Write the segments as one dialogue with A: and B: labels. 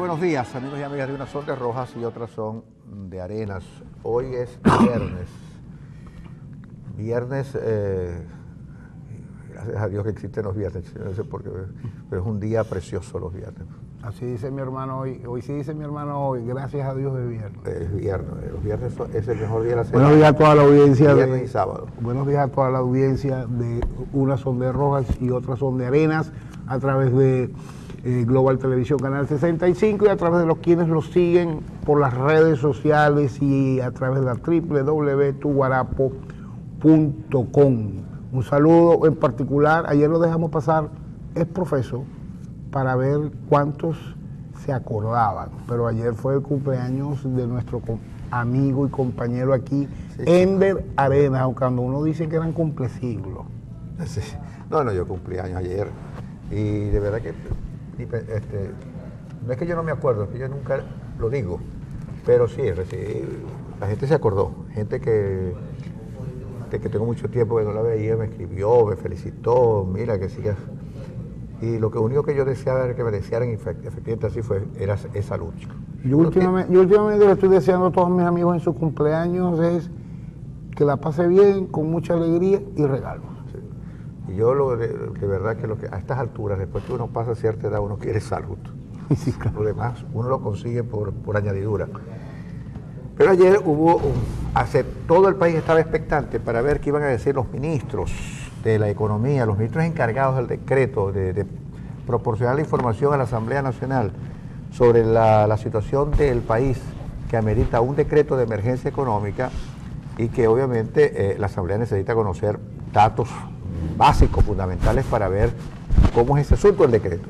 A: buenos días, amigos y amigas. De unas son de Rojas y otras son de Arenas. Hoy es viernes. Gracias a Dios que existen los viernes, no sé por qué, pero es un día precioso los viernes.
B: Así dice mi hermano hoy. Hoy sí dice mi hermano hoy, gracias a Dios es viernes.
A: Es viernes, los viernes es el mejor día de la semana.
B: Buenos días a toda la audiencia.
A: Viernes y sábado.
B: Buenos días a toda la audiencia de unas son de Rojas y otras son de Arenas, a través de Global Televisión Canal 65 y a través de los quienes los siguen por las redes sociales y a través de la www.tuguarapo.com. Un saludo en particular, ayer lo dejamos pasar, es profesor, para ver cuántos se acordaban, pero ayer fue el cumpleaños de nuestro amigo y compañero aquí, sí, Ender Arenas, aunque cuando uno dice que eran cumplesiglos.
A: Sí. No, yo cumplí años ayer y de verdad que no es que yo no me acuerdo, es que yo nunca lo digo, pero sí, la gente se acordó, gente que tengo mucho tiempo que no la veía, me escribió, me felicitó, mira que sigas. Y lo único que yo deseaba era que me desearan, efectivamente así fue, era salud.
B: Yo últimamente le estoy deseando a todos mis amigos en sus cumpleaños es que la pase bien, con mucha alegría y regalos.
A: Sí. Y yo de verdad que a estas alturas, después que uno pasa cierta edad, uno quiere salud.
B: Sí, claro.
A: Lo demás uno lo consigue por añadidura. Pero ayer todo el país estaba expectante para ver qué iban a decir los ministros de la economía, los ministros encargados del decreto de proporcionar la información a la Asamblea Nacional sobre la situación del país que amerita un decreto de emergencia económica y que obviamente la Asamblea necesita conocer datos básicos, fundamentales para ver cómo es ese asunto del decreto.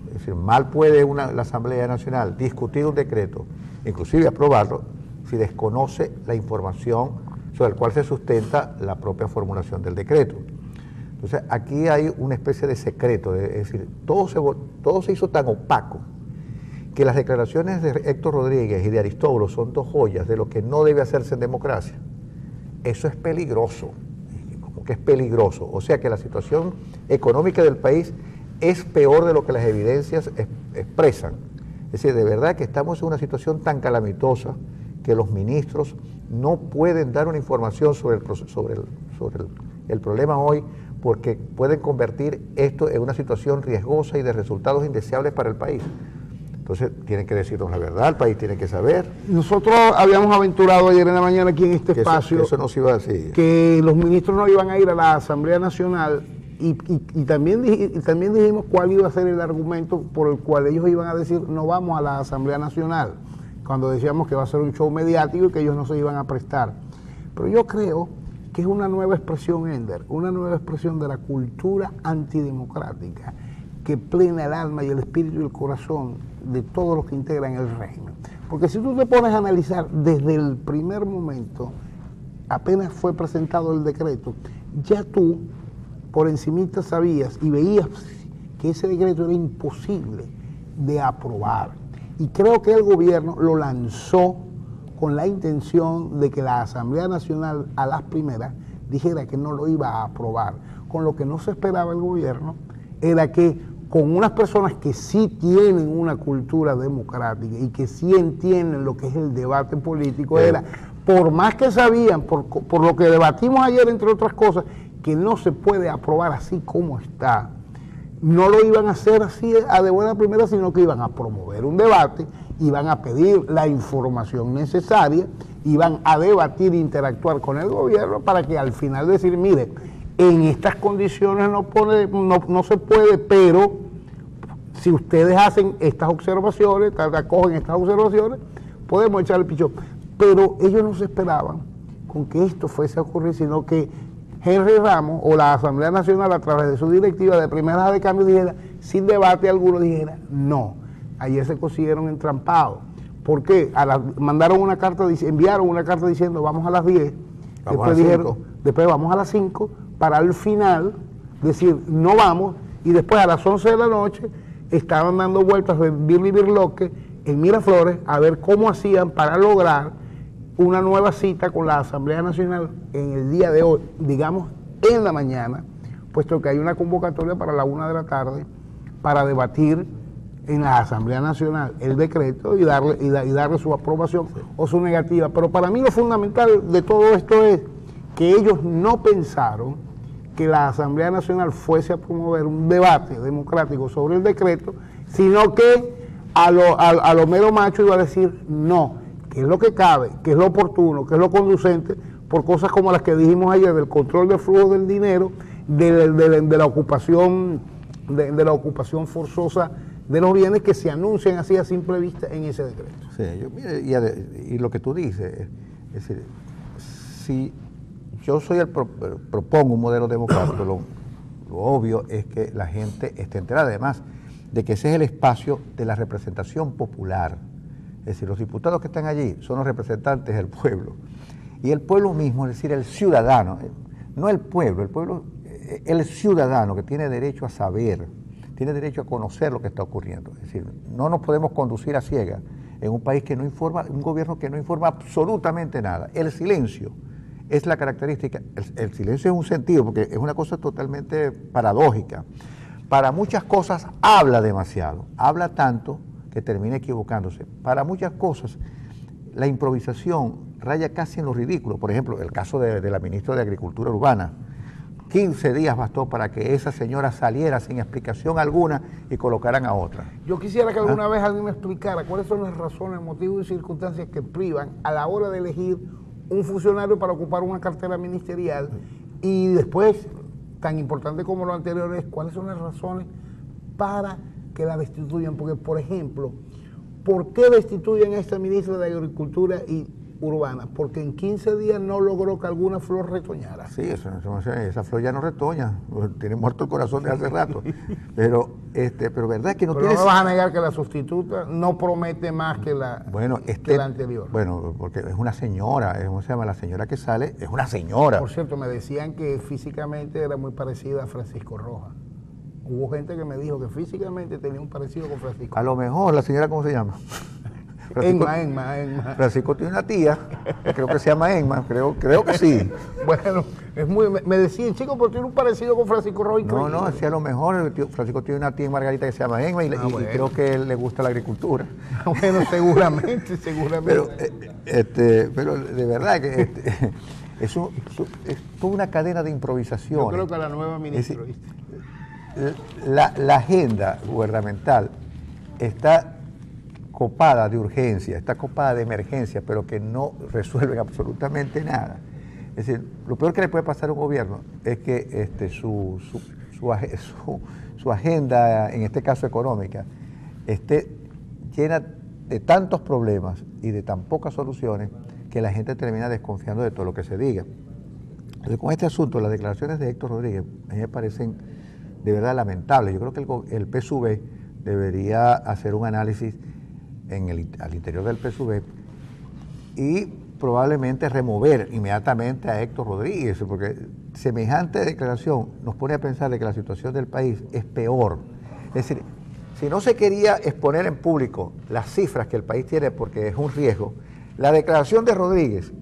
A: Es decir, mal puede la Asamblea Nacional discutir un decreto, inclusive aprobarlo, si desconoce la información sobre la cual se sustenta la propia formulación del decreto. Entonces, aquí hay una especie de secreto, es decir, todo se hizo tan opaco que las declaraciones de Héctor Rodríguez y de Aristóbulo son dos joyas de lo que no debe hacerse en democracia. Eso es peligroso, como que es peligroso. O sea que la situación económica del país es peor de lo que las evidencias expresan. Es decir, de verdad que estamos en una situación tan calamitosa que los ministros no pueden dar una información sobre el problema hoy, porque pueden convertir esto en una situación riesgosa y de resultados indeseables para el país. Entonces, tienen que decirnos la verdad, el país tiene que saber.
B: Nosotros habíamos aventurado ayer en la mañana aquí en este espacio
A: eso no se iba a decir,
B: que los ministros no iban a ir a la Asamblea Nacional y también dijimos cuál iba a ser el argumento por el cual ellos iban a decir no vamos a la Asamblea Nacional, cuando decíamos que va a ser un show mediático y que ellos no se iban a prestar. Pero yo creo que es una nueva expresión, Ender, una nueva expresión de la cultura antidemocrática que plena el alma y el espíritu y el corazón de todos los que integran el régimen. Porque si tú te pones a analizar desde el primer momento, apenas fue presentado el decreto, ya tú por encimita sabías y veías que ese decreto era imposible de aprobar. Y creo que el gobierno lo lanzó con la intención de que la Asamblea Nacional a las primeras dijera que no lo iba a aprobar. Con lo que no se esperaba el gobierno era que con unas personas que sí tienen una cultura democrática y que sí entienden lo que es el debate político, era, por más que sabían, por lo que debatimos ayer entre otras cosas, que no se puede aprobar así como está, no lo iban a hacer así a de buena primera, sino que iban a promover un debate, iban a pedir la información necesaria, iban a debatir e interactuar con el gobierno para que al final decir, mire, en estas condiciones no se puede, pero si ustedes hacen estas observaciones, acogen estas observaciones, podemos echar el pichón. Pero ellos no se esperaban con que esto fuese a ocurrir, sino que Henry Ramos o la Asamblea Nacional a través de su directiva de primeras de cambio dijera, sin debate alguno dijera, no. Ayer se consiguieron entrampados. ¿Por qué? Enviaron una carta diciendo vamos a las 10, después vamos a las 5, para al final decir no vamos, y después a las 11 de la noche estaban dando vueltas de Birloque en Miraflores a ver cómo hacían para lograr una nueva cita con la Asamblea Nacional en el día de hoy, digamos en la mañana, puesto que hay una convocatoria para la 1 de la tarde para debatir en la Asamblea Nacional el decreto y darle su aprobación o su negativa. Pero para mí lo fundamental de todo esto es que ellos no pensaron que la Asamblea Nacional fuese a promover un debate democrático sobre el decreto, sino que a lo mero macho iba a decir no, que es lo que cabe, que es lo oportuno, que es lo conducente, por cosas como las que dijimos ayer, del control del flujo del dinero, de la ocupación forzosa de los bienes que se anuncian así a simple vista en ese decreto.
A: Sí, y lo que tú dices, es decir, si yo propongo un modelo democrático, lo obvio es que la gente esté enterada, además de que ese es el espacio de la representación popular. Es decir, los diputados que están allí son los representantes del pueblo. Y el pueblo mismo, es decir, el ciudadano, no el pueblo, el ciudadano que tiene derecho a saber, tiene derecho a conocer lo que está ocurriendo. Es decir, no nos podemos conducir a ciegas en un país que no informa, un gobierno que no informa absolutamente nada. El silencio es la característica, el silencio es un sentido, porque es una cosa totalmente paradójica. Para muchas cosas habla demasiado, habla tanto que termina equivocándose. Para muchas cosas la improvisación raya casi en lo ridículo. Por ejemplo, el caso de la ministra de Agricultura Urbana. 15 días bastó para que esa señora saliera sin explicación alguna y colocaran a otra.
B: Yo quisiera que alguna vez alguien me explicara cuáles son las razones, motivos y circunstancias que privan a la hora de elegir un funcionario para ocupar una cartera ministerial y después, tan importante como lo anterior es, cuáles son las razones para que la destituyan. Porque, por ejemplo, ¿por qué destituyen a esta ministra de Agricultura y Urbana? Porque en 15 días no logró que alguna flor retoñara.
A: Sí, esa flor ya no retoña, tiene muerto el corazón de hace rato. Pero verdad que no tiene...
B: No me vas a negar que la sustituta no promete más que la, que la anterior.
A: Bueno, porque es una señora, ¿cómo se llama? La señora que sale es una señora.
B: Por cierto, me decían que físicamente era muy parecida a Francisco Rojas. Hubo gente que me dijo que físicamente tenía un parecido con Francisco.
A: A lo mejor, la señora, ¿cómo se llama?
B: Enma.
A: Francisco tiene una tía, creo que se llama Enma, creo que sí.
B: Bueno, me decían, chico, pero tiene un parecido con Francisco Rojas.
A: No, sí, a lo mejor Francisco tiene una tía en Margarita que se llama Enma y creo que le gusta la agricultura.
B: Bueno, seguramente.
A: Pero de verdad que es toda una cadena de improvisación.
B: Yo creo que la nueva ministra,
A: la agenda gubernamental está copada de urgencia, está copada de emergencia, pero que no resuelven absolutamente nada. Es decir, lo peor que le puede pasar a un gobierno es que su agenda, en este caso económica, esté llena de tantos problemas y de tan pocas soluciones que la gente termina desconfiando de todo lo que se diga. Entonces, con este asunto, las declaraciones de Héctor Rodríguez a mí me parecen de verdad lamentables. Yo creo que el PSUV debería hacer un análisis al interior del PSUV y probablemente remover inmediatamente a Héctor Rodríguez, porque semejante declaración nos pone a pensar de que la situación del país es peor. Es decir, si no se quería exponer en público las cifras que el país tiene porque es un riesgo, la declaración de Rodríguez,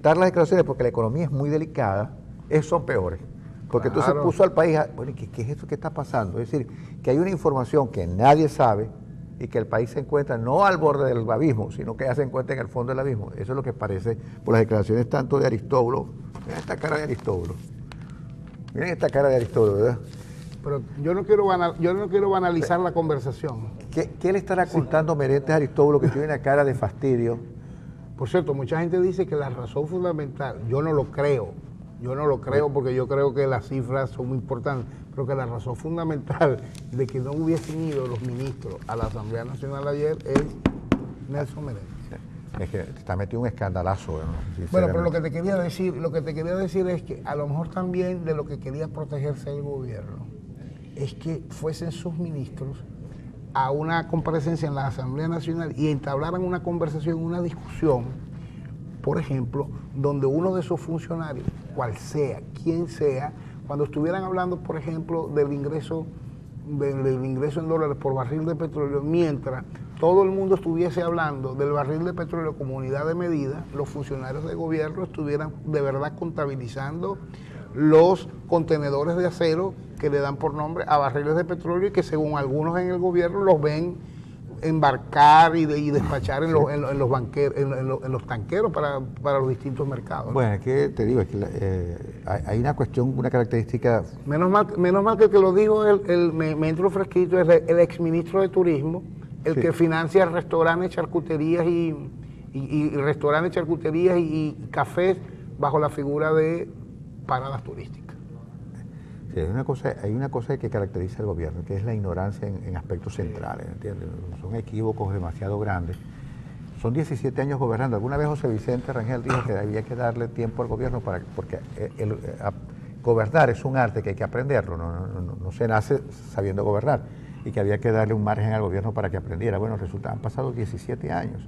A: dar las declaraciones porque la economía es muy delicada, son peores. Porque entonces puso al país, bueno, ¿qué es esto que está pasando? Es decir, que hay una información que nadie sabe y que el país se encuentra no al borde del abismo, sino que ya se encuentra en el fondo del abismo. Eso es lo que parece por las declaraciones tanto de Aristóbulo. Miren esta cara de Aristóbulo. Miren esta cara de Aristóbulo, ¿verdad?
B: Pero yo no quiero banalizar la conversación.
A: ¿Qué le estará contando Merentes a Aristóbulo que tiene una cara de fastidio?
B: Por cierto, mucha gente dice que la razón fundamental, yo no lo creo porque yo creo que las cifras son muy importantes, pero que la razón fundamental de que no hubiesen ido los ministros a la Asamblea Nacional ayer es Nelson Merentes.
A: Es que está metido un escandalazo.
B: Bueno, pero lo que te quería decir es que a lo mejor también de lo que quería protegerse el gobierno es que fuesen sus ministros a una comparecencia en la Asamblea Nacional y entablaran una conversación, una discusión, por ejemplo, donde uno de esos funcionarios, cual sea, quien sea, cuando estuvieran hablando, por ejemplo, del ingreso en dólares por barril de petróleo, mientras todo el mundo estuviese hablando del barril de petróleo como unidad de medida, los funcionarios de gobierno estuvieran de verdad contabilizando los contenedores de acero que le dan por nombre a barriles de petróleo y que según algunos en el gobierno los ven embarcar y despachar en los tanqueros para los distintos mercados.
A: Bueno, es que te digo, es que hay una cuestión, una característica...
B: Menos mal que el que lo dijo, me entró fresquito, es el exministro de Turismo, el que financia restaurantes, charcuterías y restaurantes, charcuterías y cafés bajo la figura de paradas turísticas.
A: Sí, hay una cosa que caracteriza al gobierno, que es la ignorancia en aspectos centrales, ¿entiendes? Son equívocos demasiado grandes. Son 17 años gobernando. Alguna vez José Vicente Rangel dijo que había que darle tiempo al gobierno porque gobernar es un arte que hay que aprenderlo, no se nace sabiendo gobernar, y que había que darle un margen al gobierno para que aprendiera. Bueno, resulta, han pasado 17 años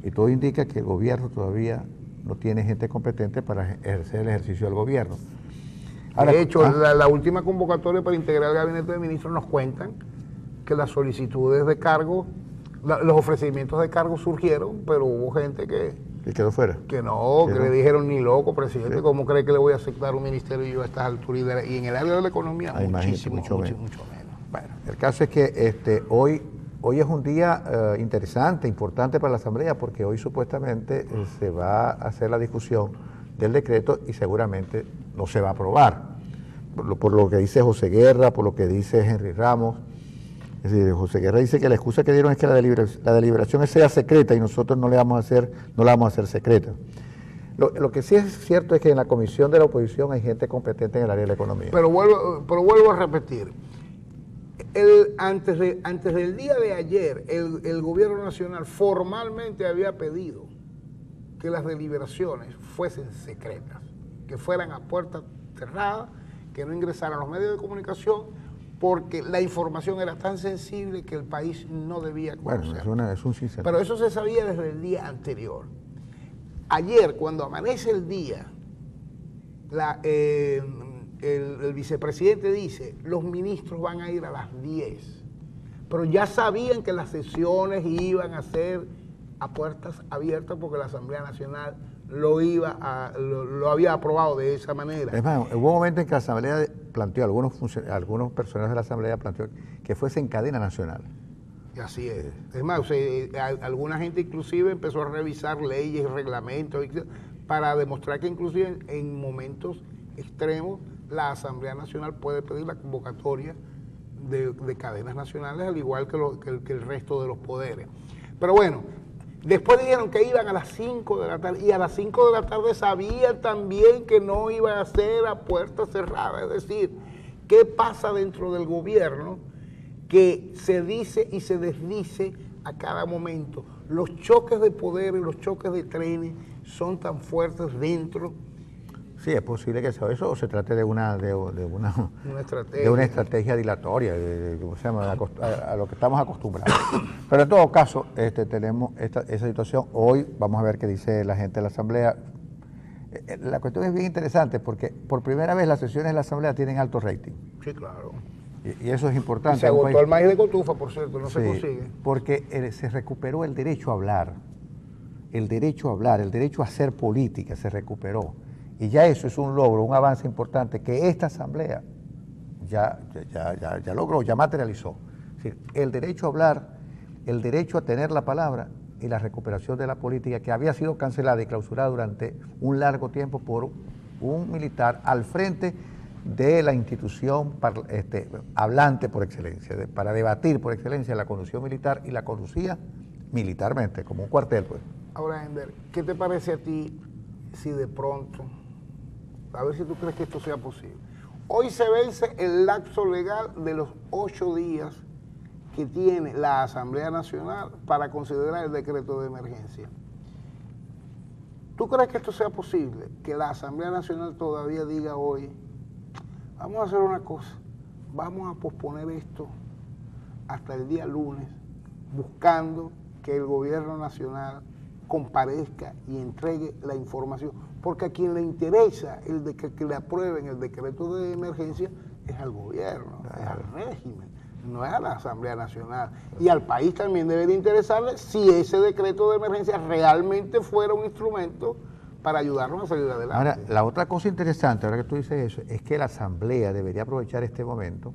A: y todo indica que el gobierno todavía no tiene gente competente para ejercer el ejercicio del gobierno. Ahora,
B: de hecho, la última convocatoria para integrar el gabinete de ministros nos cuentan que las solicitudes de cargo, los ofrecimientos de cargo surgieron, pero hubo gente que
A: quedó fuera.
B: Que no, que le dijeron ni loco, presidente, ¿sí? ¿Cómo cree que le voy a aceptar un ministerio yo a estas alturas? Y en el área de la economía, mucho menos.
A: Bueno, el caso es que hoy es un día interesante, importante para la Asamblea, porque hoy supuestamente se va a hacer la discusión del decreto y seguramente no se va a aprobar. Por lo que dice José Guerra, por lo que dice Henry Ramos. Es decir, José Guerra dice que la excusa que dieron es que la deliberación sea secreta y nosotros no la vamos a hacer secreta. Lo que sí es cierto es que en la comisión de la oposición hay gente competente en el área de la economía.
B: Pero vuelvo a repetir. Antes del día de ayer, el gobierno nacional formalmente había pedido que las deliberaciones fuesen secretas, que fueran a puertas cerradas, que no ingresaran a los medios de comunicación, porque la información era tan sensible que el país no debía conocer.
A: Bueno, es un sincero.
B: Pero eso se sabía desde el día anterior. Ayer, cuando amanece el día, el vicepresidente dice, los ministros van a ir a las 10, pero ya sabían que las sesiones iban a ser a puertas abiertas porque la Asamblea Nacional lo había aprobado de esa manera.
A: Es más, hubo un momento en que la Asamblea planteó, algunos personajes de la Asamblea planteó que fuese en cadena nacional.
B: Y así es. Es más, alguna gente inclusive empezó a revisar leyes, reglamentos, para demostrar que inclusive en momentos extremos la Asamblea Nacional puede pedir la convocatoria de cadenas nacionales, al igual que el resto de los poderes. Pero bueno, después dijeron que iban a las 5 de la tarde, y a las 5 de la tarde sabían también que no iba a ser a puerta cerrada. Es decir, ¿qué pasa dentro del gobierno que se dice y se desdice a cada momento? Los choques de poder y los choques de trenes son tan fuertes dentro.
A: Sí, es posible que sea eso, o se trate de una estrategia dilatoria, ¿cómo se llama? A lo que estamos acostumbrados. Pero en todo caso, tenemos esa situación. Hoy vamos a ver qué dice la gente de la Asamblea. La cuestión es bien interesante porque por primera vez las sesiones de la Asamblea tienen alto rating.
B: Sí, claro.
A: Y eso es importante.
B: Y se agotó el maíz de cotufa, por cierto, no se consigue.
A: Porque se recuperó el derecho a hablar, el derecho a hacer política se recuperó. Y ya eso es un logro, un avance importante que esta Asamblea ya logró, ya materializó. Es decir, el derecho a hablar, el derecho a tener la palabra y la recuperación de la política que había sido cancelada y clausurada durante un largo tiempo por un militar al frente de la institución hablante por excelencia, para debatir por excelencia la conducción militar, y la conducía militarmente, como un cuartel, pues.
B: Ahora, Ender, ¿qué te parece a ti si de pronto, a ver si tú crees que esto sea posible, hoy se vence el lapso legal de los 8 días que tiene la Asamblea Nacional para considerar el decreto de emergencia? ¿Tú crees que esto sea posible? Que la Asamblea Nacional todavía diga hoy, vamos a hacer una cosa, vamos a posponer esto hasta el día lunes, buscando que el gobierno nacional comparezca y entregue la información, porque a quien le interesa que le aprueben el decreto de emergencia es al gobierno, es al régimen, no es a la Asamblea Nacional. Y al país también debería interesarle si ese decreto de emergencia realmente fuera un instrumento para ayudarnos a salir adelante.
A: Ahora, la otra cosa interesante, ahora que tú dices eso, es que la Asamblea debería aprovechar este momento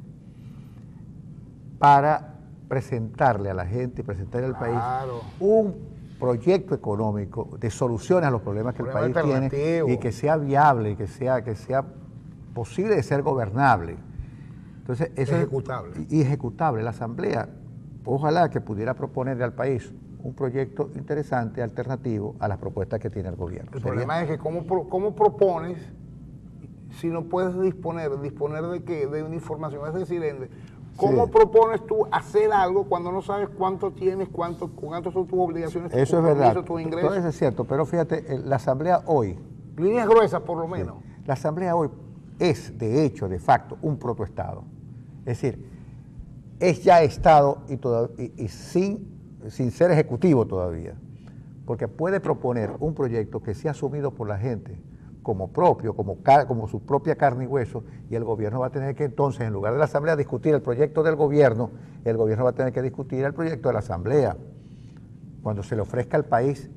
A: para presentarle a la gente y presentarle al país un proyecto económico de soluciones a los problemas que el país tiene y que sea viable, y que sea posible de ser gobernable. Entonces, eso
B: ejecutable.
A: Y ejecutable. La Asamblea, ojalá que pudiera proponerle al país un proyecto interesante, alternativo a las propuestas que tiene el gobierno.
B: El problema es que ¿cómo propones si no puedes disponer de qué? De una información. Es decir, ¿cómo propones tú hacer algo cuando no sabes cuánto tienes, cuánto son tus obligaciones, tus
A: eso es verdad,
B: tus ingresos?
A: todo eso es cierto, pero fíjate, la Asamblea hoy...
B: Líneas gruesas, por lo menos.
A: Sí, la Asamblea hoy es, de hecho, de facto, un protoestado. Es decir, es ya Estado y sin ser ejecutivo todavía, porque puede proponer un proyecto que sea asumido por la gente como propio, como su propia carne y hueso, y el gobierno va a tener que entonces, en lugar de la Asamblea discutir el proyecto del gobierno, el gobierno va a tener que discutir el proyecto de la Asamblea. Cuando se le ofrezca al país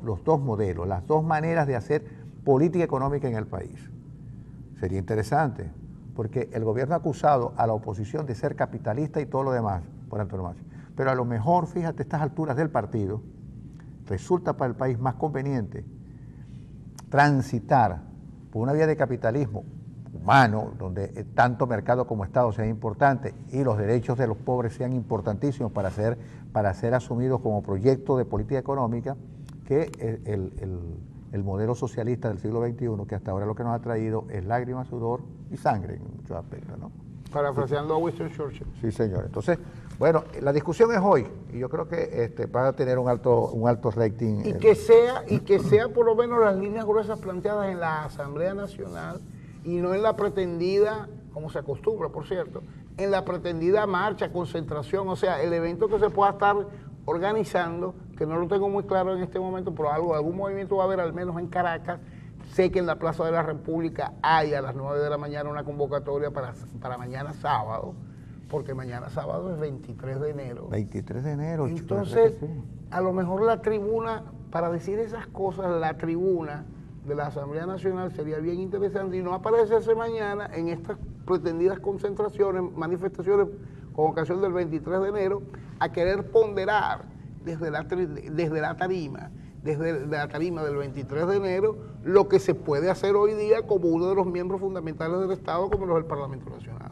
A: los dos modelos, las dos maneras de hacer política económica en el país. Sería interesante, porque el gobierno ha acusado a la oposición de ser capitalista y todo lo demás, por antonomasia. Pero a lo mejor, fíjate, a estas alturas del partido, resulta para el país más conveniente transitar por una vía de capitalismo humano, donde tanto mercado como Estado sean importantes y los derechos de los pobres sean importantísimos para ser asumidos como proyecto de política económica, que el modelo socialista del siglo XXI, que hasta ahora lo que nos ha traído es lágrimas, sudor y sangre en muchos aspectos, ¿no?
B: Parafraseando a Winston Churchill.
A: Sí, señor. Entonces, bueno, la discusión es hoy y yo creo que va a tener un alto rating.
B: Y que sea por lo menos las líneas gruesas planteadas en la Asamblea Nacional y no en la pretendida, como se acostumbra, por cierto, en la pretendida marcha, concentración, o sea, el evento que se pueda estar organizando, que no lo tengo muy claro en este momento, pero algún movimiento va a haber al menos en Caracas. Sé que en la Plaza de la República hay a las 9 de la mañana una convocatoria para mañana sábado, porque mañana sábado es 23 de enero.
A: 23 de enero.
B: Entonces, a lo mejor la tribuna, para decir esas cosas, la tribuna de la Asamblea Nacional sería bien interesante y no aparecerse mañana en estas pretendidas concentraciones, manifestaciones con ocasión del 23 de enero, a querer ponderar desde la tarima del 23 de enero, lo que se puede hacer hoy día como uno de los miembros fundamentales del Estado, como los del Parlamento Nacional.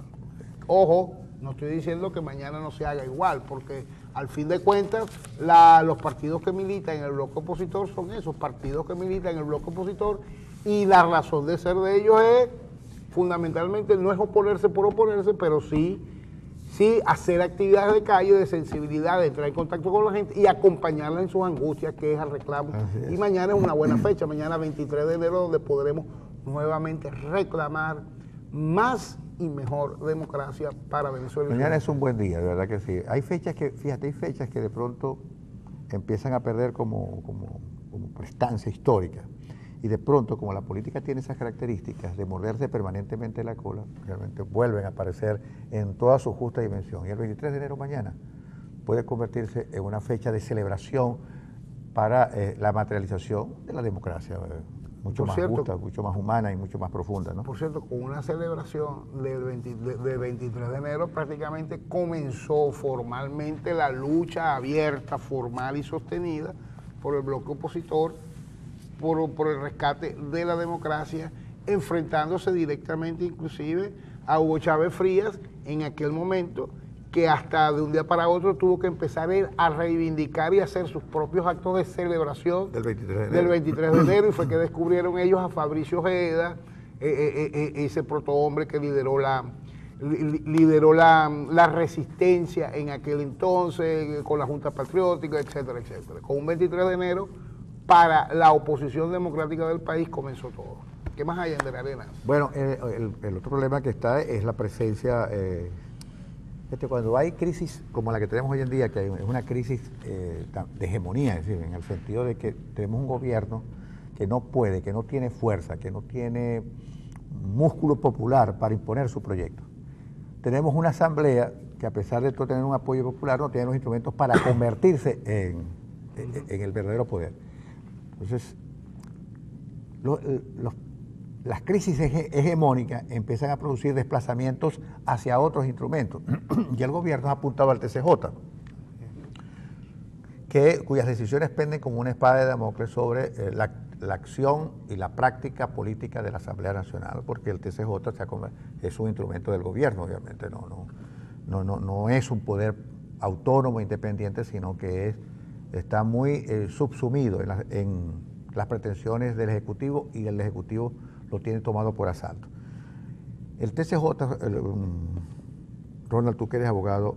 B: Ojo, no estoy diciendo que mañana no se haga igual, porque al fin de cuentas, los partidos que militan en el bloque opositor son esos partidos que militan en el bloque opositor, y la razón de ser de ellos es, fundamentalmente, no es oponerse por oponerse, pero sí hacer actividades de calle, de sensibilidad, de entrar en contacto con la gente y acompañarla en sus angustias, que es el reclamo. Y mañana es una buena fecha, mañana 23 de enero, donde podremos nuevamente reclamar más y mejor democracia para Venezuela.
A: Mañana es un buen día, de verdad que sí. Hay fechas que, fíjate, hay fechas que de pronto empiezan a perder como prestancia histórica. Y de pronto, como la política tiene esas características de morderse permanentemente la cola, realmente vuelven a aparecer en toda su justa dimensión. Y el 23 de enero mañana puede convertirse en una fecha de celebración para la materialización de la democracia, mucho más justa, mucho más humana y mucho más profunda, ¿no?
B: Por cierto, con una celebración del 23 de enero prácticamente comenzó formalmente la lucha abierta, formal y sostenida por el bloque opositor, por el rescate de la democracia, enfrentándose directamente inclusive a Hugo Chávez Frías en aquel momento, que hasta de un día para otro tuvo que empezar a reivindicar y hacer sus propios actos de celebración del 23 de enero, y fue que descubrieron ellos a Fabricio Ojeda, ese protohombre que lideró la resistencia en aquel entonces con la Junta Patriótica, etcétera, etcétera. Con un 23 de enero para la oposición democrática del país comenzó todo. ¿Qué más hay, Ander Arenas?
A: Bueno, el otro problema que está es la presencia, cuando hay crisis como la que tenemos hoy en día, que es una crisis de hegemonía, es decir, en el sentido de que tenemos un gobierno que no puede, que no tiene fuerza, que no tiene músculo popular para imponer su proyecto. Tenemos una asamblea que, a pesar de tener un apoyo popular, no tiene los instrumentos para convertirse en el verdadero poder. Entonces, las crisis hegemónicas empiezan a producir desplazamientos hacia otros instrumentos. Y el gobierno ha apuntado al TCJ, cuyas decisiones penden como una espada de Damocles sobre la acción y la práctica política de la Asamblea Nacional, porque el TCJ es un instrumento del gobierno, obviamente, no es un poder autónomo, independiente, sino que está muy subsumido en las pretensiones del Ejecutivo, y el Ejecutivo lo tiene tomado por asalto. El TCJ, Ronald, tú que eres abogado,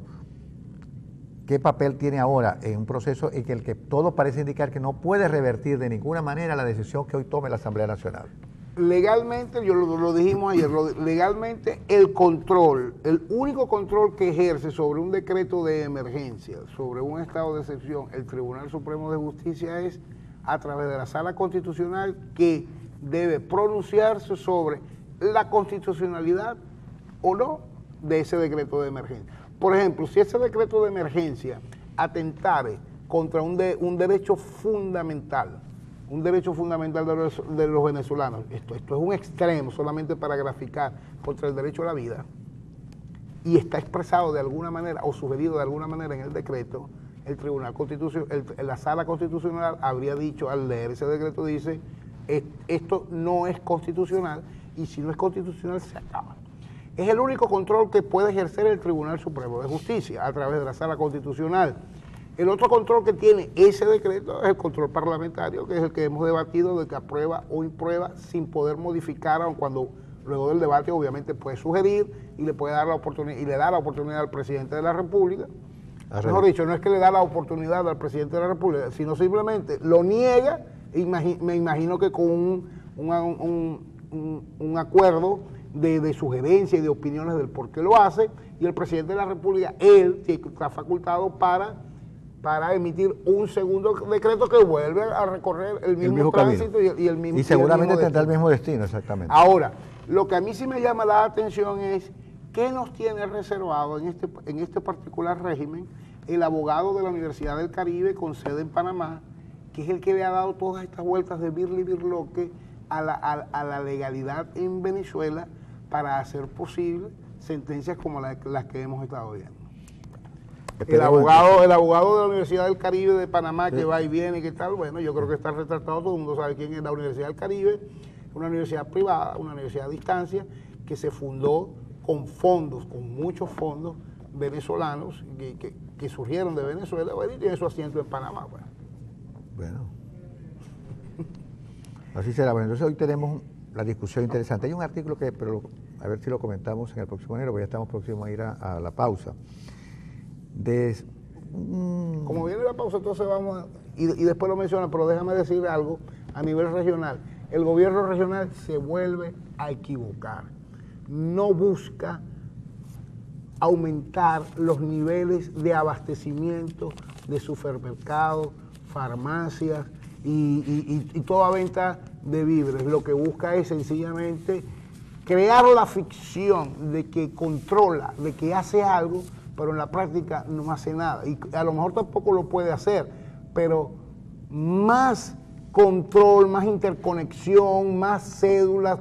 A: ¿qué papel tiene ahora en un proceso en el que todo parece indicar que no puede revertir de ninguna manera la decisión que hoy tome la Asamblea Nacional?
B: Legalmente, lo dijimos ayer, legalmente el único control que ejerce sobre un decreto de emergencia, sobre un estado de excepción, el Tribunal Supremo de Justicia, es a través de la Sala Constitucional, que debe pronunciarse sobre la constitucionalidad o no de ese decreto de emergencia. Por ejemplo, si ese decreto de emergencia atentare contra un derecho fundamental, de los venezolanos, esto es un extremo solamente para graficar, contra el derecho a la vida, y está expresado de alguna manera o sugerido de alguna manera en el decreto, el Tribunal Constitucional, la Sala Constitucional habría dicho, al leer ese decreto, dice, esto no es constitucional, y si no es constitucional se acaba. Es el único control que puede ejercer el Tribunal Supremo de Justicia a través de la Sala Constitucional. El otro control que tiene ese decreto es el control parlamentario, que es el que hemos debatido, de que aprueba o imprueba sin poder modificar, aun cuando luego del debate obviamente puede sugerir y le puede dar la oportunidad, y le da la oportunidad al presidente de la República. Mejor dicho, no es que le da la oportunidad al presidente de la República, sino simplemente lo niega, me imagino que con un acuerdo de sugerencia y de opiniones del por qué lo hace, y el presidente de la República, él está facultado para emitir un segundo decreto que vuelve a recorrer el mismo tránsito y el mismo.
A: Y seguramente tendrá el mismo destino, exactamente.
B: Ahora, lo que a mí sí me llama la atención es qué nos tiene reservado en este particular régimen el abogado de la Universidad del Caribe con sede en Panamá, que es el que le ha dado todas estas vueltas de birli birloque a la legalidad en Venezuela para hacer posible sentencias como las que hemos estado viendo. El abogado de la Universidad del Caribe de Panamá, sí, que va y viene y qué tal, bueno, yo creo que está retratado, todo el mundo sabe quién es la Universidad del Caribe, una universidad privada, una universidad a distancia, que se fundó con fondos, con muchos fondos venezolanos que surgieron de Venezuela, bueno, y tiene su asiento en Panamá.
A: Bueno, así será. Bueno, entonces hoy tenemos la discusión interesante. Hay un artículo pero a ver si lo comentamos en el próximo enero, porque ya estamos próximos a ir a la pausa.
B: Como viene la pausa, entonces vamos y después lo menciona, pero déjame decir algo a nivel regional. El gobierno regional se vuelve a equivocar. No busca aumentar los niveles de abastecimiento de supermercados, farmacias y toda venta de víveres. Lo que busca es sencillamente crear la ficción de que controla, de que hace algo, pero en la práctica no hace nada. Y a lo mejor tampoco lo puede hacer, pero más control, más interconexión, más cédulas,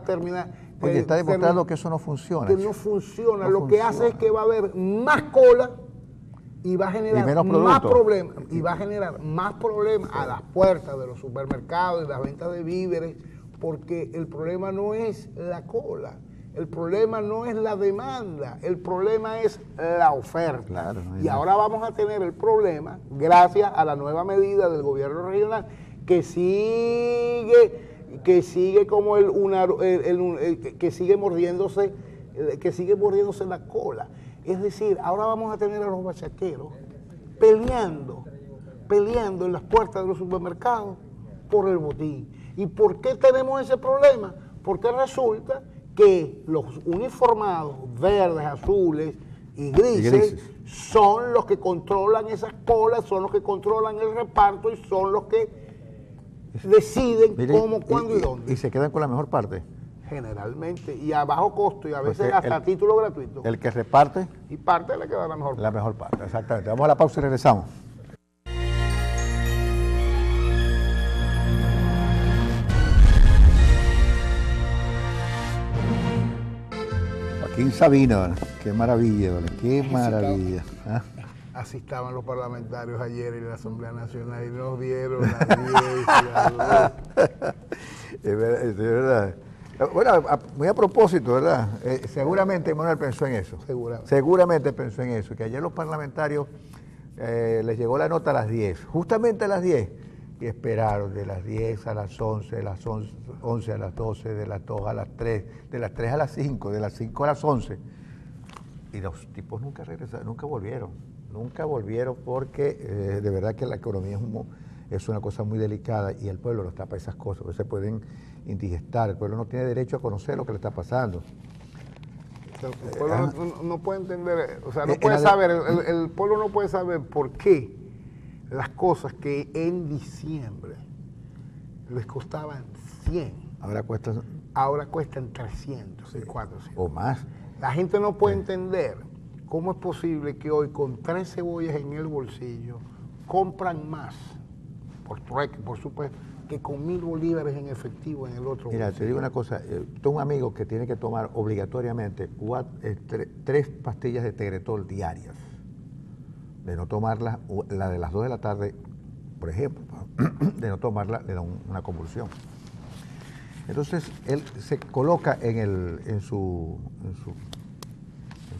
A: Oye, está demostrando que eso no funciona.
B: Que no funciona. Lo que hace es que va a haber más cola y va a generar más problemas. Y va a generar más problemas a las puertas de los supermercados y las ventas de víveres, porque el problema no es la cola. El problema no es la demanda, el problema es la oferta. Claro, y ahora vamos a tener el problema, gracias a la nueva medida del gobierno regional, que sigue como que sigue mordiéndose la cola. Es decir, ahora vamos a tener a los bachaqueros peleando en las puertas de los supermercados por el botín. ¿Y por qué tenemos ese problema? Porque resulta que los uniformados verdes, azules y grises son los que controlan esas colas, son los que controlan el reparto y son los que deciden cómo, cuándo y dónde.
A: ¿Y se quedan con la mejor parte?
B: Generalmente, y a bajo costo, y a veces hasta a título gratuito.
A: El que reparte.
B: Y parte le queda la mejor parte.
A: La mejor parte, exactamente. Vamos a la pausa y regresamos. Joaquín Sabina, ¿vale? Qué maravilla, ¿vale? Qué maravilla. ¿Ah?
B: Así estaban los parlamentarios ayer en la Asamblea Nacional y nos dieron las 10 y las 2.
A: Es verdad. Bueno, muy a propósito, ¿verdad? Seguramente Manuel pensó en eso. Seguramente pensó en eso, que ayer los parlamentarios les llegó la nota a las 10, justamente a las 10, y esperaron de las 10 a las 11, de las 11 a las 12, de las 2 a las 3, de las 3 a las 5, de las 5 a las 11. Y los tipos nunca regresaron, nunca volvieron porque de verdad que la economía es una cosa muy delicada y el pueblo no está para esas cosas, porque se pueden indigestar, el pueblo no tiene derecho a conocer lo que le está pasando.
B: El pueblo no puede entender, o sea, no puede saber, el pueblo no puede saber por qué las cosas que en diciembre les costaban 100, ahora cuestan 300 y 400.
A: O más.
B: La gente no puede entender cómo es posible que hoy con 3 cebollas en el bolsillo compran más, por trueque, por supuesto, que con 1.000 bolívares en efectivo en el otro
A: Mira,
B: bolsillo.
A: te digo una cosa, tengo un amigo que tiene que tomar obligatoriamente 3 pastillas de Tegretol diarias. De no tomarla, la de las 2 de la tarde, por ejemplo, de no tomarla le da una convulsión. Entonces, él se coloca en su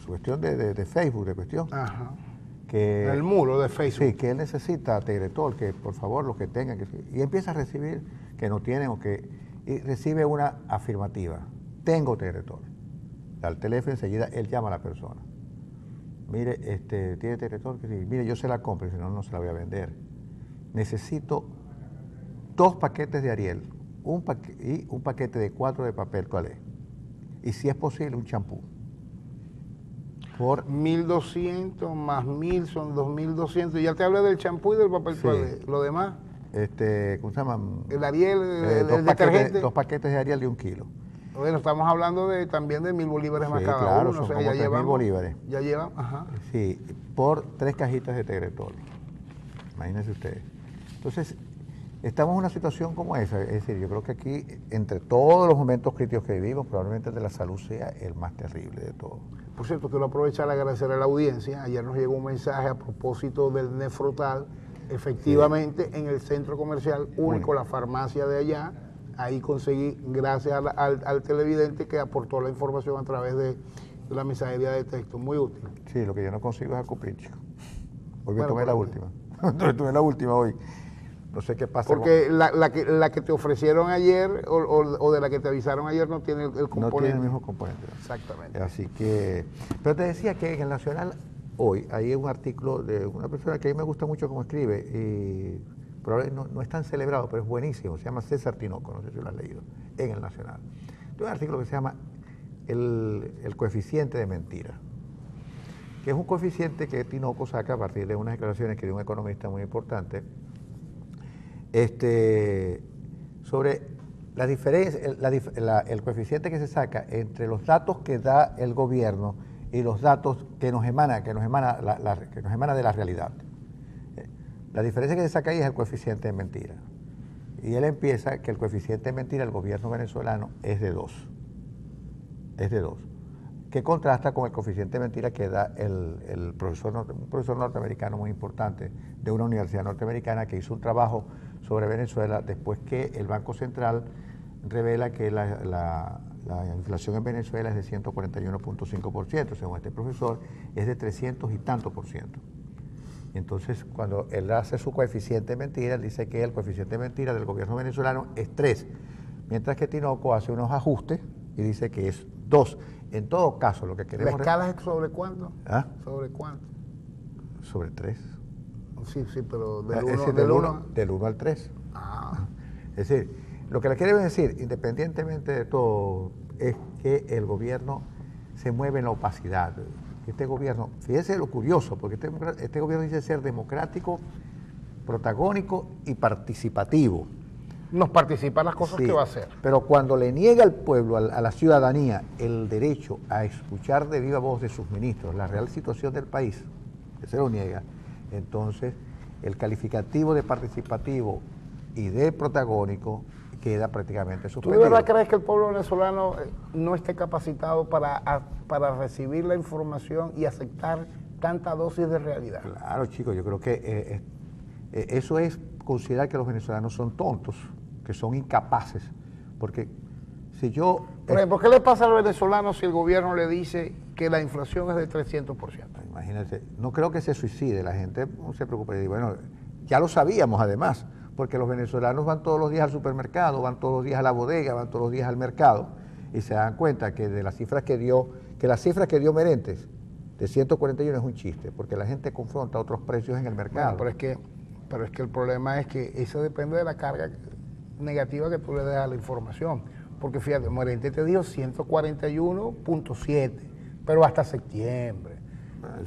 A: cuestión de Facebook, de cuestión.
B: Ajá.
A: Que,
B: el muro de Facebook.
A: Sí, que él necesita Tegretol, que por favor los que tengan, y empieza a recibir que no tienen y recibe una afirmativa, tengo Tegretol. Al teléfono enseguida él llama a la persona. Mire, ¿tiene Tegretol? Sí. Mire, yo se la compro, si no, no se la voy a vender. Necesito 2 paquetes de Ariel, y un paquete de 4 de papel toalé. Y si es posible, un champú. Por
B: 1.200 más 1.000 son 2.200. Ya te hablé del champú y del papel toalé. Lo demás,
A: ¿cómo se llama?
B: el Ariel, el detergente.
A: 2 paquetes de Ariel de 1 kilo.
B: Bueno, estamos hablando también de 1.000 bolívares más cada
A: claro,
B: uno.
A: son como 3.000 bolívares.
B: Ya llevan, ajá.
A: Sí, por 3 cajitas de Tegretol. Imagínense ustedes. Entonces, estamos en una situación como esa. Es decir, yo creo que aquí, entre todos los momentos críticos que vivimos, probablemente el de la salud sea el más terrible de todos.
B: Por cierto, quiero aprovechar y agradecer a la audiencia. Ayer nos llegó un mensaje a propósito del Nefrotal. Efectivamente, en el centro comercial único, la farmacia de allá, ahí conseguí, gracias al televidente que aportó la información a través de la mensajería de texto. Muy útil.
A: Sí, lo que yo no consigo es Acuprim, chico. Hoy me
B: Bueno,
A: tomé la última. Tomé la última hoy. No sé qué pasa.
B: Porque la que te ofrecieron ayer o de la que te avisaron ayer no tiene el componente.
A: No tiene el mismo componente.
B: Exactamente.
A: Así que... Pero te decía que en el Nacional hoy hay un artículo de una persona que a mí me gusta mucho cómo escribe, y probablemente no es tan celebrado, pero es buenísimo. Se llama César Tinoco, no sé si lo has leído, en el Nacional. Tiene un artículo que se llama el coeficiente de mentira, que es un coeficiente que Tinoco saca a partir de unas declaraciones que dio un economista muy importante, sobre la diferencia, el coeficiente que se saca entre los datos que da el gobierno y los datos que nos emana de la realidad. La diferencia que se saca ahí es el coeficiente de mentira. Y él empieza que el coeficiente de mentira del gobierno venezolano es de 2. Es de 2. Que contrasta con el coeficiente de mentira que da un profesor norteamericano muy importante de una universidad norteamericana que hizo un trabajo sobre Venezuela después que el Banco Central revela que la inflación en Venezuela es de 141.5%, según este profesor, es de 300 y tanto %. Y entonces, cuando él hace su coeficiente de mentira, él dice que el coeficiente de mentira del gobierno venezolano es 3, mientras que Tinoco hace unos ajustes y dice que es 2. En todo caso, lo que queremos...
B: ¿La escala es sobre cuánto?
A: ¿Ah?
B: ¿Sobre cuánto?
A: Sobre 3.
B: Sí, pero
A: del 1 al 3.
B: Ah.
A: Es decir, lo que le queremos decir, independientemente de todo, es que el gobierno se mueve en la opacidad. Este gobierno, fíjese lo curioso, porque este gobierno dice ser democrático, protagónico y participativo.
B: Nos participa en las cosas que va a hacer.
A: Pero cuando le niega al pueblo, a la ciudadanía, el derecho a escuchar de viva voz de sus ministros la real situación del país, que se lo niega, entonces el calificativo de participativo y de protagónico queda prácticamente
B: ¿Tú de
A: suspendido.
B: verdad crees que el pueblo venezolano no esté capacitado para recibir la información y aceptar tanta dosis de realidad?
A: Claro, chicos, yo creo que eso es considerar que los venezolanos son tontos, que son incapaces, porque si yo...
B: Por ejemplo, ¿qué le pasa al venezolano si el gobierno le dice que la inflación es de 300%?
A: Imagínate, no creo que se suicide, la gente no se preocupa. Y bueno, ya lo sabíamos además, porque los venezolanos van todos los días al supermercado, van todos los días a la bodega, van todos los días al mercado, y se dan cuenta que de las cifras que dio Merentes, de 141 es un chiste, porque la gente confronta otros precios en el mercado.
B: Bueno, pero es que el problema es que eso depende de la carga negativa que tú le des a la información. Porque fíjate, Merente te dijo 141.7, pero hasta septiembre.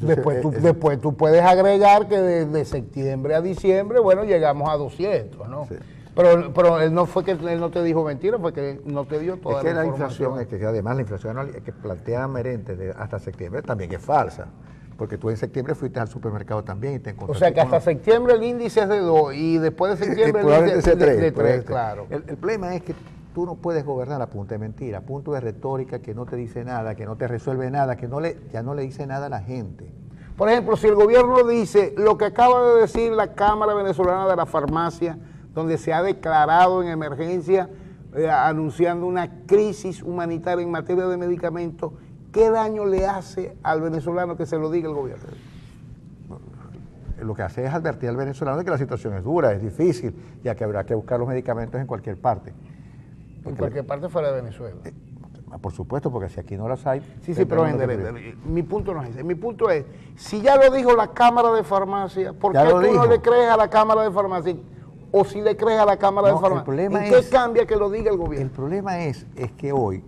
B: Después tú puedes agregar que de septiembre a diciembre, bueno, llegamos a 200, ¿no? Sí. Pero él no fue que él no te dijo mentira, fue que no te dio toda la información.
A: Es que además la inflación que plantea Merente hasta septiembre también es falsa. Porque tú en septiembre fuiste al supermercado también y te encontraste.
B: O sea que hasta septiembre el índice es de 2 y después de septiembre el índice es de 3, claro.
A: El problema es que tú no puedes gobernar a punta de mentira, a punto de retórica que no te dice nada, que no te resuelve nada, que ya no le dice nada a la gente.
B: Por ejemplo, si el gobierno dice lo que acaba de decir la Cámara Venezolana de la Farmacia, donde se ha declarado en emergencia, anunciando una crisis humanitaria en materia de medicamentos, ¿qué daño le hace al venezolano que se lo diga el gobierno?
A: Lo que hace es advertir al venezolano de que la situación es dura, es difícil, ya que habrá que buscar los medicamentos en cualquier parte.
B: En cualquier parte fuera de Venezuela.
A: Por supuesto, porque si aquí no las hay...
B: Sí, pero mi punto no es ese. Mi punto es, si ya lo dijo la Cámara de Farmacia, ¿por qué tú no le crees a la Cámara de Farmacia? O si le crees a la Cámara de Farmacia, ¿en qué cambia que lo diga el gobierno?
A: El problema es que hoy,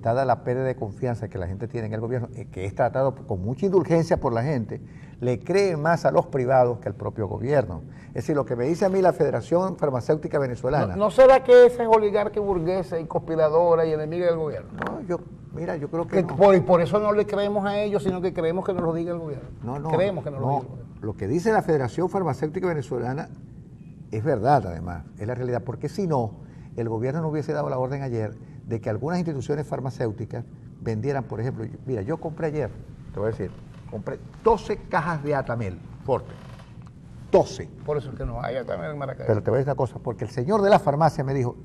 A: dada la pérdida de confianza que la gente tiene en el gobierno, que es tratado con mucha indulgencia por la gente, le creen más a los privados que al propio gobierno. Es decir, lo que me dice a mí la Federación Farmacéutica Venezolana...
B: ¿No será que esa es oligarca burguesa y conspiradora y enemiga del gobierno?
A: No, yo creo que no.
B: Por eso no le creemos a ellos, sino que creemos que nos lo diga el gobierno. Creemos que nos lo diga el gobierno.
A: Lo que dice la Federación Farmacéutica Venezolana es verdad, además, es la realidad, porque si no, el gobierno no hubiese dado la orden ayer de que algunas instituciones farmacéuticas vendieran, por ejemplo, mira, yo compré ayer, te voy a decir, compré 12 cajas de Atamel Forte, 12.
B: Por eso es que no hay Atamel en Maracaibo.
A: Pero te voy a decir una cosa, porque el señor de la farmacia me dijo,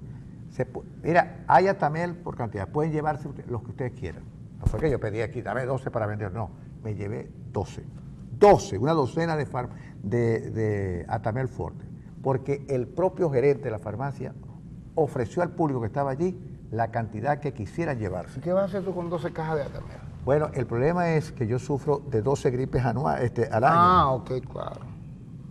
A: mira, hay Atamel por cantidad, pueden llevarse los que ustedes quieran. No fue que yo pedí aquí, dame 12 para vender, no, me llevé 12, una docena de Atamel Forte, porque el propio gerente de la farmacia ofreció al público que estaba allí la cantidad que quisieran llevarse.
B: ¿Qué vas a hacer tú con 12 cajas de Atamel?
A: Bueno, el problema es que yo sufro de 12 gripes al año.
B: Ah, ok, claro.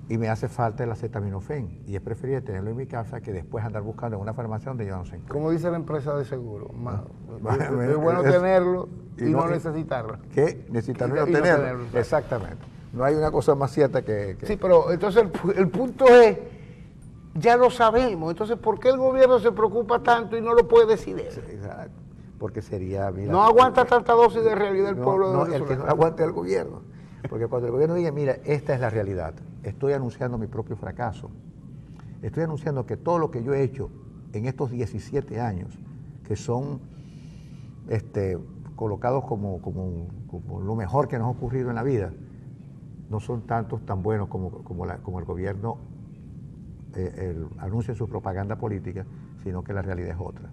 A: Y me hace falta el acetaminofén. Y es preferible tenerlo en mi casa que después andar buscando en una farmacia donde yo no sé.
B: Como dice la empresa de seguro, es bueno tenerlo y no necesitarlo.
A: ¿Qué? Necesitarlo y no tenerlo. Exactamente. No hay una cosa más cierta que...
B: Sí, pero entonces el punto es, ya lo sabemos, entonces ¿por qué el gobierno se preocupa tanto y no lo puede decir eso?
A: Exacto, porque sería... Mira,
B: no aguanta tanta dosis de realidad el pueblo de Venezuela.
A: El que no aguante el gobierno, porque cuando el gobierno diga, mira, esta es la realidad, estoy anunciando mi propio fracaso, estoy anunciando que todo lo que yo he hecho en estos 17 años, que son colocados como lo mejor que nos ha ocurrido en la vida, no son tantos tan buenos como el gobierno anuncia en su propaganda política, sino que la realidad es otra.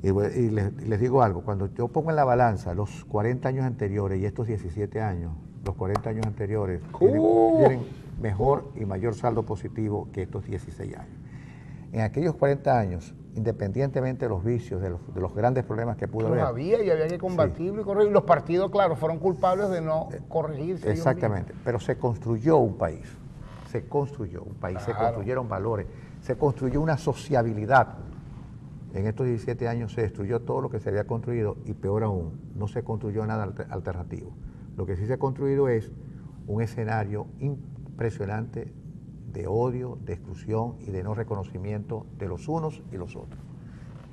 A: Y les digo algo, cuando yo pongo en la balanza los 40 años anteriores y estos 17 años, los 40 años anteriores tienen mejor y mayor saldo positivo que estos 16 años. En aquellos 40 años, independientemente de los vicios, de los grandes problemas que pudo haber.
B: Los había y había que combatirlo y corregir. Los partidos, claro, fueron culpables de no corregirse.
A: Exactamente, pero se construyó un país. Se construyó un país, claro. Se construyeron valores, se construyó una sociabilidad. En estos 17 años se destruyó todo lo que se había construido y peor aún, no se construyó nada alternativo. Lo que sí se ha construido es un escenario impresionante de odio, de exclusión y de no reconocimiento de los unos y los otros.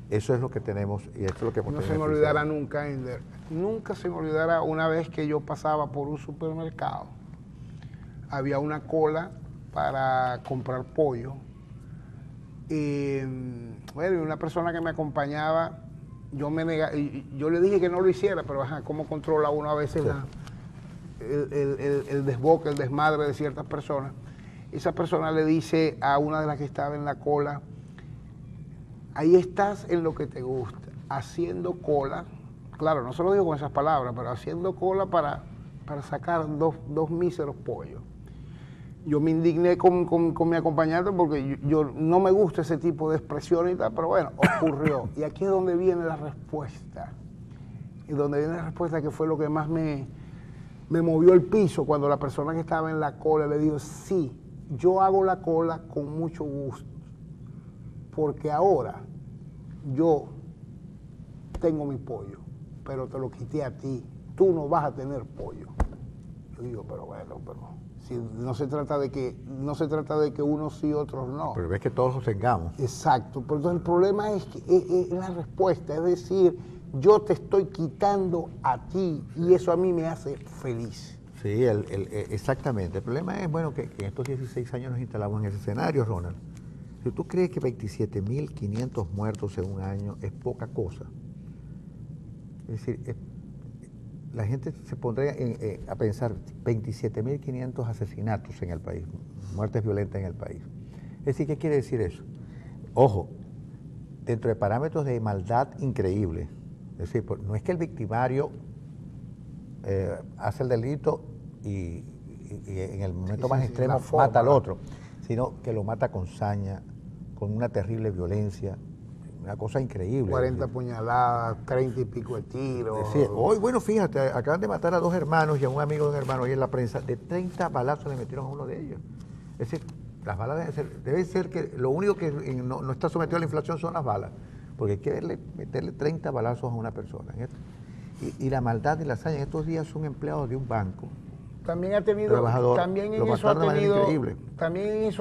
A: Eso es lo que tenemos y esto es lo que hemos tenido.
B: No se me olvidará nunca, Ender. Nunca se me olvidará una vez que yo pasaba por un supermercado. Había una cola para comprar pollo Bueno, y una persona que me acompañaba, yo le dije que no lo hiciera, pero ajá, ¿cómo controla uno a veces el desboque, el desmadre de ciertas personas? Esa persona le dice a una de las que estaba en la cola: ahí estás en lo que te gusta, haciendo cola. Claro, no se lo digo con esas palabras, pero haciendo cola para sacar dos míseros pollos. Yo me indigné con mi acompañante porque yo no me gusta ese tipo de expresiones y tal, pero bueno, ocurrió. Y aquí es donde viene la respuesta. Y donde viene la respuesta, que fue lo que más me movió el piso, cuando la persona que estaba en la cola le dijo: sí, yo hago la cola con mucho gusto, porque ahora yo tengo mi pollo, pero te lo quité a ti, tú no vas a tener pollo. Yo digo, pero bueno, si no se trata de que unos sí, otros no.
A: Pero ves que todos nos tengamos.
B: Exacto, pero entonces el problema es que es la respuesta, es decir, yo te estoy quitando a ti y eso a mí me hace feliz.
A: Sí, exactamente. El problema es, bueno, que en estos 16 años nos instalamos en ese escenario, Ronald. Si tú crees que 27.500 muertos en un año es poca cosa, es decir, la gente se pondría a pensar 27.500 asesinatos en el país, muertes violentas en el país. Es decir, ¿qué quiere decir eso? Ojo, dentro de parámetros de maldad increíbles. Es decir, no es que el victimario hace el delito y en el momento más extremo mata al otro, sino que lo mata con saña, con una terrible violencia, una cosa increíble.
B: 40 puñaladas, 30 y pico de tiros.
A: Hoy, bueno, fíjate, acaban de matar a 2 hermanos y a un amigo de un hermano hoy en la prensa, de 30 balazos le metieron a uno de ellos. Es decir, las balas debe ser que lo único que no está sometido a la inflación son las balas, porque hay que meterle 30 balazos a una persona. Y la maldad y la hazaña en estos días son empleados de un banco.
B: También ha tenido,
A: trabajador,
B: también en eso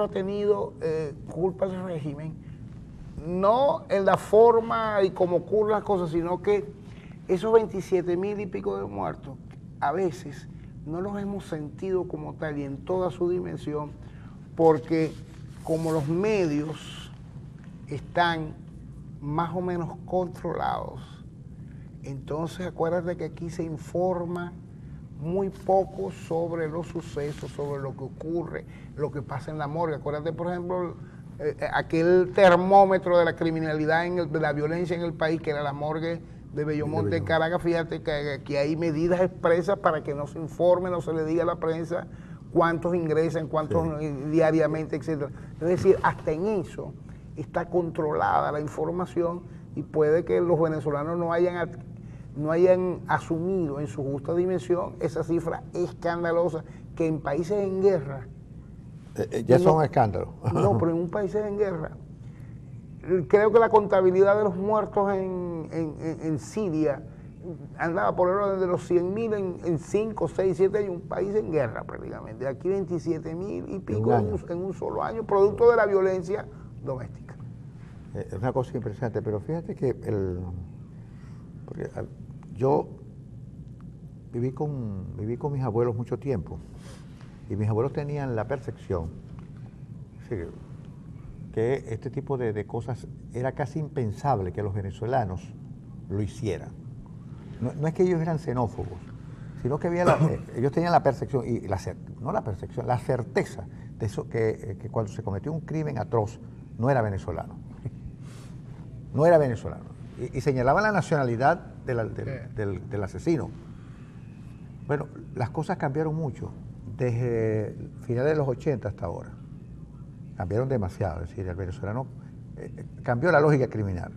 B: ha tenido culpa el régimen, no en la forma y cómo ocurren las cosas, sino que esos 27.000 y pico de muertos, a veces no los hemos sentido como tal y en toda su dimensión, porque como los medios están más o menos controlados, entonces acuérdate que aquí se informa muy poco sobre los sucesos, sobre lo que ocurre, lo que pasa en la morgue. Acuérdate, por ejemplo, aquel termómetro de la criminalidad, de la violencia en el país, que era la morgue de Bellomonte en Caracas. Fíjate que hay medidas expresas para que no se informe, no se le diga a la prensa cuántos ingresan, cuántos diariamente, etcétera. Es decir, hasta en eso está controlada la información y puede que los venezolanos no hayan asumido en su justa dimensión esa cifra escandalosa que en países en guerra...
A: ya son escándalos.
B: No, pero en un país en guerra, creo que la contabilidad de los muertos en Siria andaba por el orden de los 100.000 en 5, 6, 7 años, un país en guerra prácticamente. Aquí 27.000 y pico en un solo año, producto de la violencia doméstica.
A: Es una cosa impresionante, pero fíjate que porque yo viví con mis abuelos mucho tiempo y mis abuelos tenían la percepción que este tipo de cosas era casi impensable que los venezolanos lo hicieran. No es que ellos eran xenófobos, sino que ellos tenían la percepción, la certeza de eso, que cuando se cometió un crimen atroz no era venezolano. No era venezolano. Y señalaban la nacionalidad del asesino. Bueno, las cosas cambiaron mucho desde finales de los 80 hasta ahora. Cambiaron demasiado, es decir, el venezolano cambió la lógica criminal.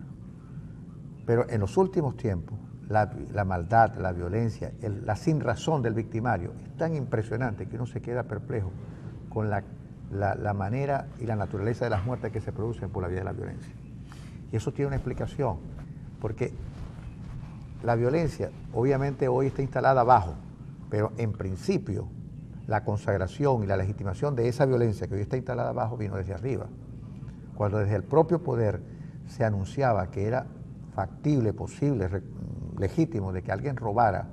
A: Pero en los últimos tiempos, la maldad, la violencia, la sinrazón del victimario es tan impresionante que uno se queda perplejo con la manera y la naturaleza de las muertes que se producen por la vía de la violencia. Y eso tiene una explicación, porque la violencia obviamente hoy está instalada abajo, pero en principio la consagración y la legitimación de esa violencia que hoy está instalada abajo vino desde arriba. Cuando desde el propio poder se anunciaba que era factible, posible, legítimo de que alguien robara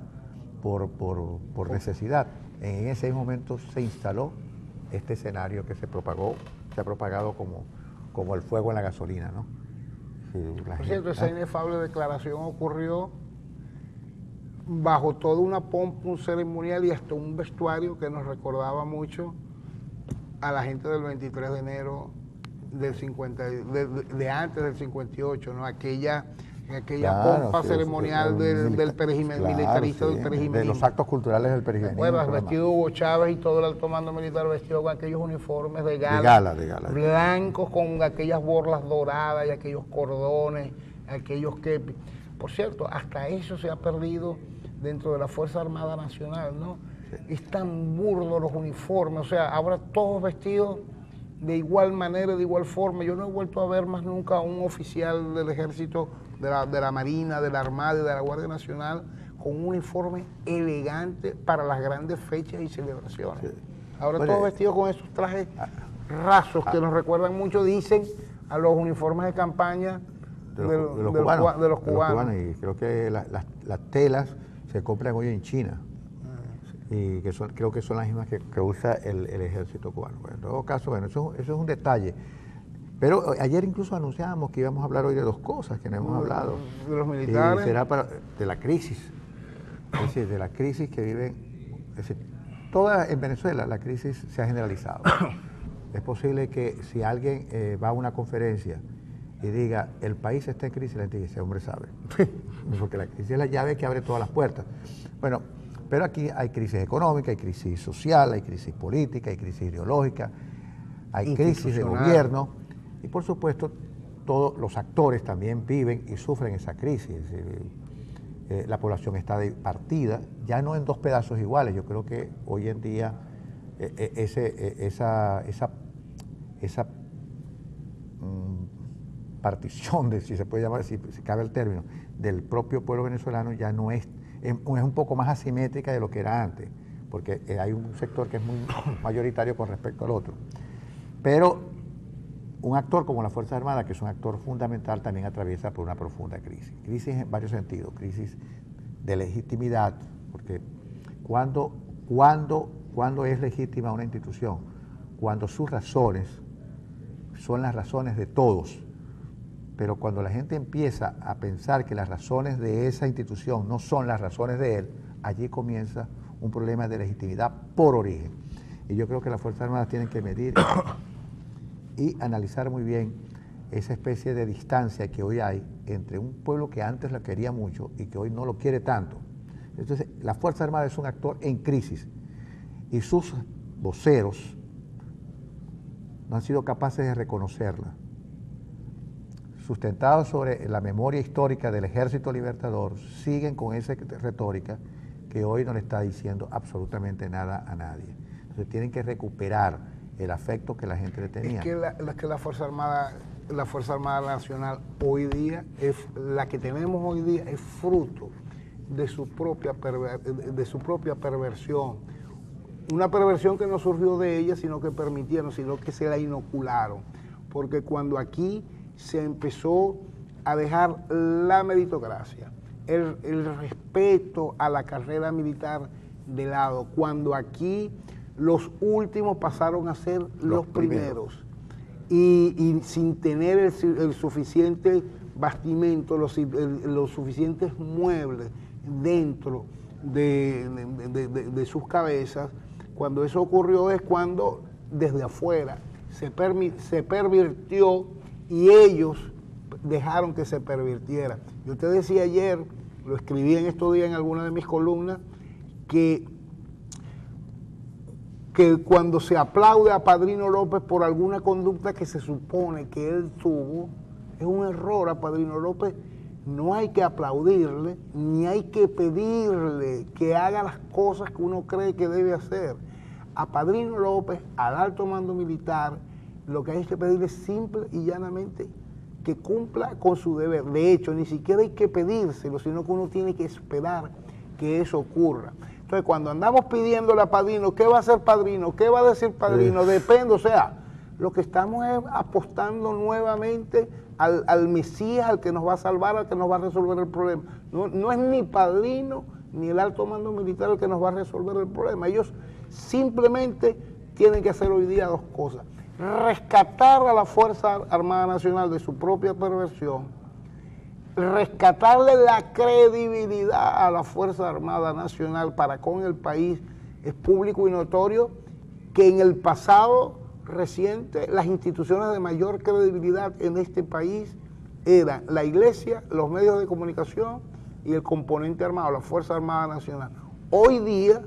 A: por necesidad, en ese momento se instaló este escenario que se ha propagado como el fuego en la gasolina, ¿no? Sí,
B: Por cierto, esa inefable declaración ocurrió bajo toda una pompa, un ceremonial y hasta un vestuario que nos recordaba mucho a la gente del 23 de enero del 50, de antes del 58, ¿no? Aquella
A: claro,
B: pompa
A: sí,
B: ceremonial del
A: claro,
B: militarista
A: sí,
B: del perejimenismo.
A: de los actos culturales del perejimenismo.
B: Bueno, vestido Hugo Chávez y todo el alto mando militar vestido con aquellos uniformes de
A: gala,
B: blancos con aquellas borlas doradas y aquellos cordones, aquellos que, por cierto, hasta eso se ha perdido dentro de la Fuerza Armada Nacional, ¿no? Sí. Es tan burdo los uniformes, o sea, ahora todos vestidos de igual manera, de igual forma. Yo no he vuelto a ver más nunca a un oficial del ejército, de la Marina, de la Armada y de la Guardia Nacional con un uniforme elegante para las grandes fechas y celebraciones. Sí. Ahora bueno, todos vestidos con esos trajes rasos que nos recuerdan mucho, dicen, a los uniformes de campaña de los cubanos.
A: Y creo que las telas se compran hoy en China. Y que creo que son las mismas que usa el ejército cubano. Bueno, en todo caso, bueno, eso es un detalle. Pero ayer incluso anunciábamos que íbamos a hablar hoy de dos cosas que no hemos hablado.
B: De los militares.
A: Y será de la crisis. Es decir, de la crisis que viven. Es decir, en Venezuela la crisis se ha generalizado. Es posible que si alguien va a una conferencia y diga, el país está en crisis, la gente dice, ese hombre sabe. Porque la crisis es la llave que abre todas las puertas. Bueno, pero aquí hay crisis económica, hay crisis social, hay crisis política, hay crisis ideológica, hay crisis de gobierno y por supuesto todos los actores también viven y sufren esa crisis. Es decir, la población está partida, ya no en dos pedazos iguales. Yo creo que hoy en día esa partición, si se puede llamar, si cabe el término, del propio pueblo venezolano ya no es un poco más asimétrica de lo que era antes, porque hay un sector que es muy mayoritario con respecto al otro. Pero un actor como la Fuerza Armada, que es un actor fundamental, también atraviesa por una profunda crisis. Crisis en varios sentidos, crisis de legitimidad, porque ¿cuándo es legítima una institución? Cuando sus razones son las razones de todos. Pero cuando la gente empieza a pensar que las razones de esa institución no son las razones de él, allí comienza un problema de legitimidad por origen. Y yo creo que las Fuerzas Armadas tienen que medir y analizar muy bien esa especie de distancia que hoy hay entre un pueblo que antes lo quería mucho y que hoy no lo quiere tanto. Entonces, la Fuerza Armada es un actor en crisis y sus voceros no han sido capaces de reconocerla. Sustentados sobre la memoria histórica del Ejército Libertador, siguen con esa retórica que hoy no le está diciendo absolutamente nada a nadie. Entonces tienen que recuperar el afecto que la gente le tenía.
B: Es que la Fuerza Armada Nacional hoy día, la que tenemos hoy día, es fruto de su propia perversión. Una perversión que no surgió de ella, sino que permitieron, sino que se la inocularon. Porque cuando aquí se empezó a dejar la meritocracia, el respeto a la carrera militar de lado, cuando aquí los últimos pasaron a ser los primeros y sin tener el suficiente bastimento, los suficientes muebles dentro de sus cabezas. Cuando eso ocurrió es cuando desde afuera se pervirtió y ellos dejaron que se pervirtiera. Yo te decía ayer, lo escribí en estos días en alguna de mis columnas, que cuando se aplaude a Padrino López por alguna conducta que se supone que él tuvo, es un error. A Padrino López no hay que aplaudirle, ni hay que pedirle que haga las cosas que uno cree que debe hacer. A Padrino López, al alto mando militar, lo que hay que pedirle es simple y llanamente que cumpla con su deber. De hecho, ni siquiera hay que pedírselo, sino que uno tiene que esperar que eso ocurra. Entonces, cuando andamos pidiéndole a Padrino, ¿qué va a hacer Padrino? ¿Qué va a decir Padrino? Sí. Depende, o sea, lo que estamos es apostando nuevamente al Mesías, al que nos va a salvar, al que nos va a resolver el problema. No es ni Padrino ni el alto mando militar el que nos va a resolver el problema. Ellos simplemente tienen que hacer hoy día dos cosas: rescatar a la Fuerza Armada Nacional de su propia perversión, rescatarle la credibilidad a la Fuerza Armada Nacional para con el país. Es público y notorio que en el pasado reciente las instituciones de mayor credibilidad en este país eran la Iglesia, los medios de comunicación y el componente armado, la Fuerza Armada Nacional. Hoy día,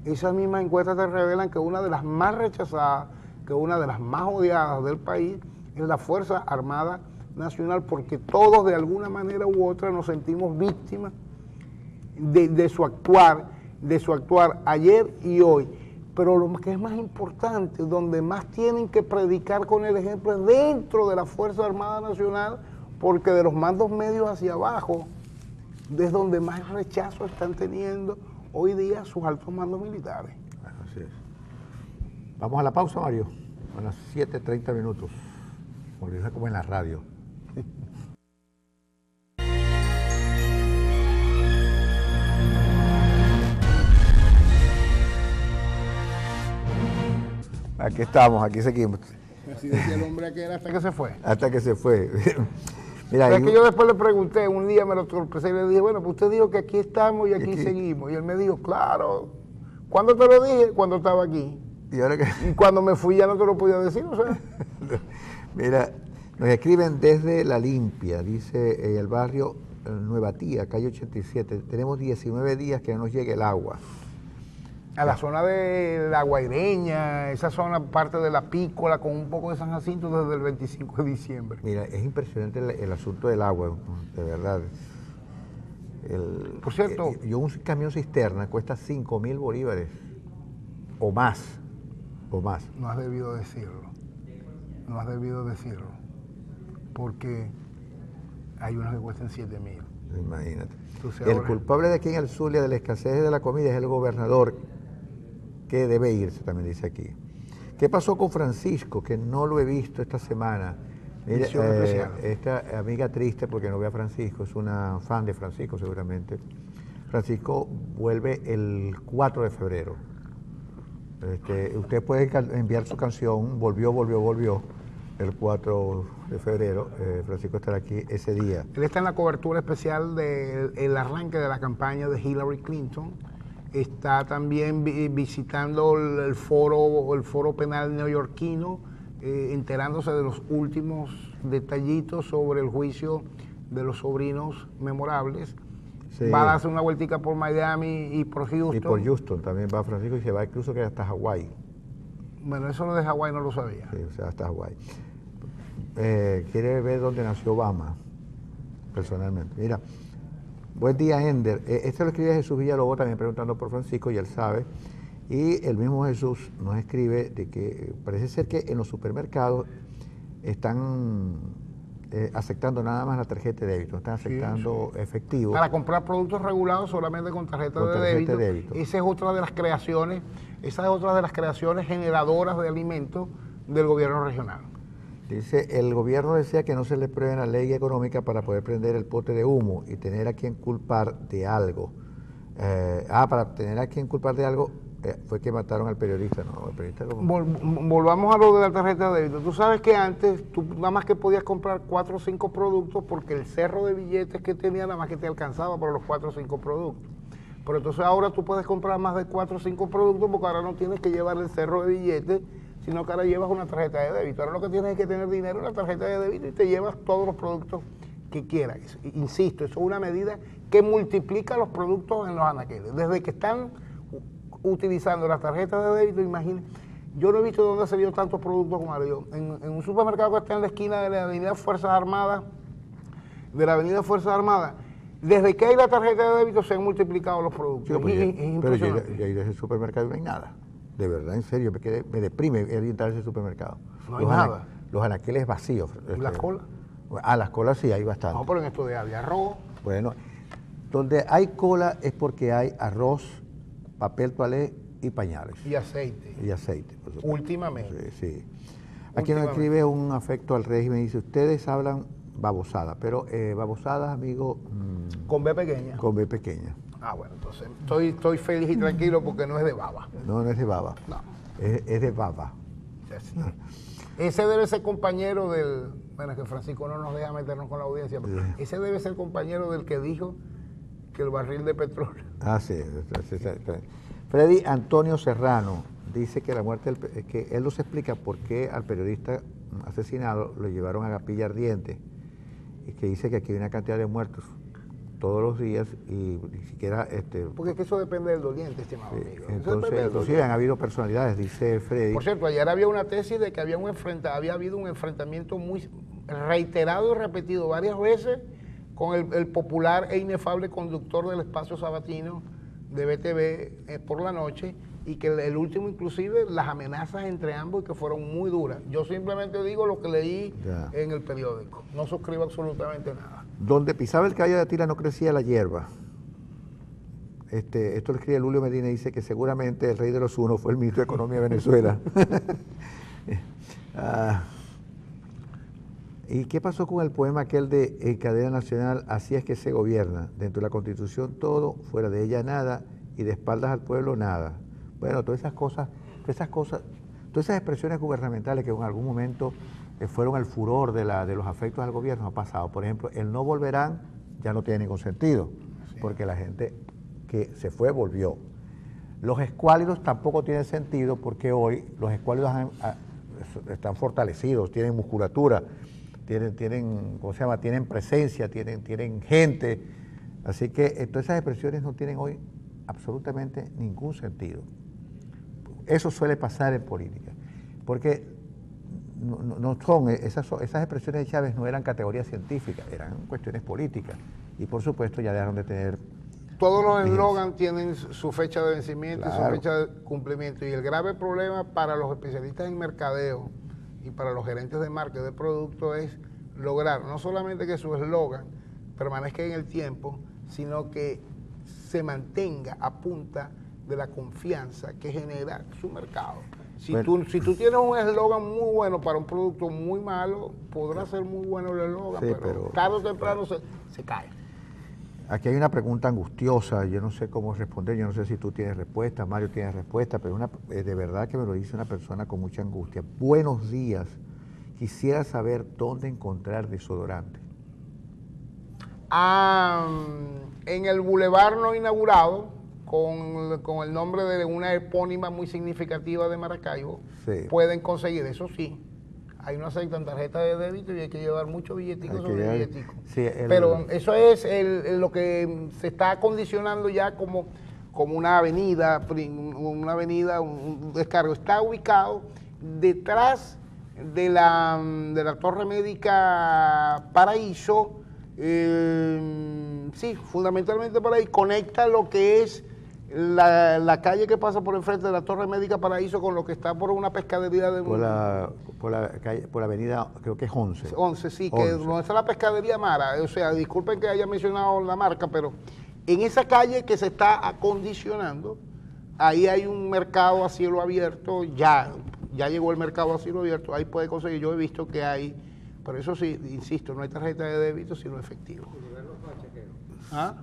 B: esas mismas encuestas te revelan que una de las más rechazadas, que una de las más odiadas del país es la Fuerza Armada Nacional, porque todos de alguna manera u otra nos sentimos víctimas de su actuar ayer y hoy. Pero lo que es más importante, donde más tienen que predicar con el ejemplo es dentro de la Fuerza Armada Nacional, porque de los mandos medios hacia abajo es donde más rechazo están teniendo hoy día sus altos mandos militares.
A: Así es. Vamos a la pausa, Mario. A las 7:30 minutos. Volvemos como en la radio. Aquí estamos, aquí seguimos.
B: Así decía el hombre aquel hasta que se fue.
A: Hasta que se fue. Mira,
B: es que yo después le pregunté, un día me lo tropecé y le dije, bueno, pues usted dijo que aquí estamos y aquí seguimos. Y él me dijo, claro. ¿Cuándo te lo dije? Cuando estaba aquí. Y cuando me fui ya no te lo podía decir, o sea.
A: Mira, nos escriben desde La Limpia, dice el barrio Nueva Tía, calle 87. Tenemos 19 días que no nos llegue el agua.
B: A la zona de la Guaireña, esa zona parte de la Pícola con un poco de San Jacinto desde el 25 de diciembre.
A: Mira, es impresionante el asunto del agua, de verdad.
B: Por cierto,
A: un camión cisterna cuesta 5.000 bolívares o más.
B: No has debido decirlo. No has debido decirlo. Porque hay unos que cuestan 7.000.
A: Imagínate.
B: Entonces,
A: el culpable de aquí en el Zulia de la escasez de la comida es el gobernador, que debe irse, también dice aquí. ¿Qué pasó con Francisco? Que no lo he visto esta semana. Mira, esta amiga triste porque no ve a Francisco, es una fan de Francisco seguramente. Francisco vuelve el 4 de febrero. Usted puede enviar su canción, volvió, el 4 de febrero. Francisco estará aquí ese día.
B: Él está en la cobertura especial del arranque de la campaña de Hillary Clinton. Está también visitando el foro penal neoyorquino, enterándose de los últimos detallitos sobre el juicio de los sobrinos memorables. Sí. Va a darse una vueltica por Miami y por Houston.
A: Y por Houston también va Francisco y se va incluso que hasta Hawái.
B: Bueno, eso lo de Hawái no lo sabía.
A: Sí, o sea, hasta Hawái. Quiere ver dónde nació Obama, personalmente. Mira, buen día, Ender. Este lo escribe Jesús Villalobos también preguntando por Francisco y él sabe. Y el mismo Jesús nos escribe de que parece ser que en los supermercados están aceptando nada más la tarjeta de débito, están aceptando efectivo.
B: Para comprar productos regulados solamente con tarjeta de débito. Esa es otra de las creaciones, generadoras de alimentos del gobierno regional.
A: Dice, el gobierno desea que no se le pruebe la ley económica para poder prender el pote de humo y tener a quien culpar de algo. Para tener a quien culpar de algo fue que mataron al periodista, ¿no? El periodista
B: Volvamos a lo de la tarjeta de débito. Tú sabes que antes tú nada más que podías comprar 4 o 5 productos porque el cerro de billetes que tenía nada más que te alcanzaba para los 4 o 5 productos. Pero entonces ahora tú puedes comprar más de 4 o 5 productos porque ahora no tienes que llevar el cerro de billetes, sino que ahora llevas una tarjeta de débito. Ahora lo que tienes es que tener dinero en la tarjeta de débito y te llevas todos los productos que quieras. Insisto, eso es una medida que multiplica los productos en los anaqueles. Desde que están utilizando las tarjetas de débito, imagínense, yo no he visto dónde ha salido tantos productos como ahora. En un supermercado que está en la esquina de la avenida Fuerzas Armadas, desde que hay la tarjeta de débito se han multiplicado los productos.
A: Sí, es impresionante. Pero yo ahí de ese supermercado no hay nada. De verdad, en serio, me deprime entrar a ese supermercado.
B: No hay nada.
A: Los anaqueles vacíos.
B: ¿Las colas?
A: Las colas sí, hay bastante.
B: No, pero en esto de había arroz.
A: Bueno, donde hay cola es porque hay arroz, papel toalé y pañales.
B: Y aceite.
A: Y aceite, por supuesto.
B: Últimamente.
A: Sí. Aquí nos escribe un afecto al régimen y dice, ustedes hablan babosadas, pero babosadas, amigo...
B: con B pequeña.
A: Con B pequeña.
B: Ah, bueno, entonces estoy feliz y tranquilo porque no es de baba.
A: No es de baba.
B: No.
A: Es de baba.
B: Sí. Ese debe ser compañero del... Bueno, que Francisco no nos deja meternos con la audiencia, pero ese debe ser compañero del que dijo que el barril de petróleo...
A: Ah, sí. Freddy Antonio Serrano dice que la muerte, que él nos explica por qué al periodista asesinado lo llevaron a Capilla Ardiente, y que dice que aquí hay una cantidad de muertos todos los días y ni siquiera...
B: Porque es que eso depende del doliente, estimado amigo.
A: Entonces, inclusive han habido personalidades, dice Freddy.
B: Por cierto, ayer había una tesis de que había habido un enfrentamiento muy reiterado y repetido varias veces con el popular e inefable conductor del espacio sabatino de BTV por la noche, y que el último inclusive las amenazas entre ambos y que fueron muy duras. Yo simplemente digo lo que leí en el periódico, no suscribo absolutamente nada.
A: Donde pisaba el caballo de Atila no crecía la hierba. Esto lo escribe Lulio Medina y dice que seguramente el rey de los unos fue el ministro de Economía de Venezuela. ¿Y qué pasó con el poema aquel de En cadena nacional? Así es que se gobierna. Dentro de la Constitución todo, fuera de ella nada, y de espaldas al pueblo nada. Bueno, todas esas expresiones gubernamentales que en algún momento fueron el furor de los afectos al gobierno ha pasado. Por ejemplo, el no volverán ya no tiene ningún sentido, porque la gente que se fue volvió. Los escuálidos tampoco tienen sentido, porque hoy los escuálidos están fortalecidos, tienen musculatura, tienen ¿cómo se llama? Tienen presencia, tienen gente. Así que todas esas expresiones no tienen hoy absolutamente ningún sentido. Eso suele pasar en política, porque no son esas expresiones de Chávez no eran categorías científicas, eran cuestiones políticas, y por supuesto ya dejaron de tener...
B: Todos los eslogans tienen su fecha de vencimiento, claro, y su fecha de cumplimiento, y el grave problema para los especialistas en mercadeo y para los gerentes de marca de producto es lograr no solamente que su eslogan permanezca en el tiempo, sino que se mantenga a punta de la confianza que genera su mercado. Si tú tienes un eslogan muy bueno para un producto muy malo, podrá ser muy bueno el eslogan, pero tarde o temprano se cae.
A: Aquí hay una pregunta angustiosa, yo no sé cómo responder, yo no sé si tú tienes respuesta, Mario tiene respuesta, pero de verdad que me lo dice una persona con mucha angustia. Buenos días, quisiera saber dónde encontrar desodorante.
B: En el bulevar no inaugurado, con el nombre de una epónima muy significativa de Maracaibo, sí, pueden conseguir, eso sí. Ahí no aceptan tarjeta de débito y hay que llevar muchos billetitos sobre billetitos. Sí, pero eso es lo que se está acondicionando ya como una avenida, un descargo. Está ubicado detrás de la Torre Médica Paraíso, sí, fundamentalmente por ahí, conecta lo que es la calle que pasa por enfrente de la Torre Médica Paraíso con lo que está por una pescadería de...
A: Por la avenida, creo que es 11.
B: 11, sí, 11. Que donde está la pescadería Mara. O sea, disculpen que haya mencionado la marca, pero en esa calle que se está acondicionando, ahí hay un mercado a cielo abierto, ya llegó el mercado a cielo abierto, ahí puede conseguir, yo he visto que hay, pero eso sí, insisto, no hay tarjeta de débito, sino efectivo. ¿Ah?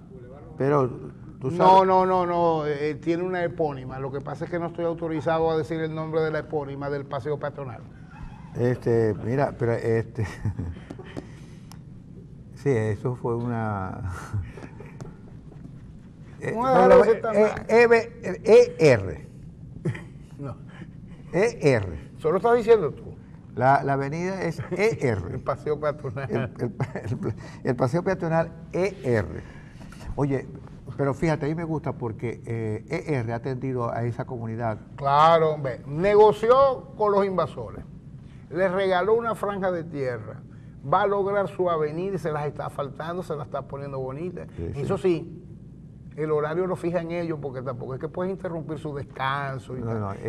B: Pero... No, tiene una epónima. Lo que pasa es que no estoy autorizado a decir el nombre de la epónima del paseo peatonal.
A: Mira, pero sí, eso fue una... ER.
B: No.
A: ER.
B: Solo estás diciendo tú.
A: La avenida es ER.
B: El paseo peatonal.
A: El paseo peatonal ER. Oye, pero fíjate, a mí me gusta porque ER ha atendido a esa comunidad.
B: Claro, hombre. Negoció con los invasores. Les regaló una franja de tierra. Va a lograr su avenida y se las está asfaltando, se las está poniendo bonitas. Sí, sí. Eso sí, el horario lo fijan ellos porque tampoco es que puedes interrumpir su descanso.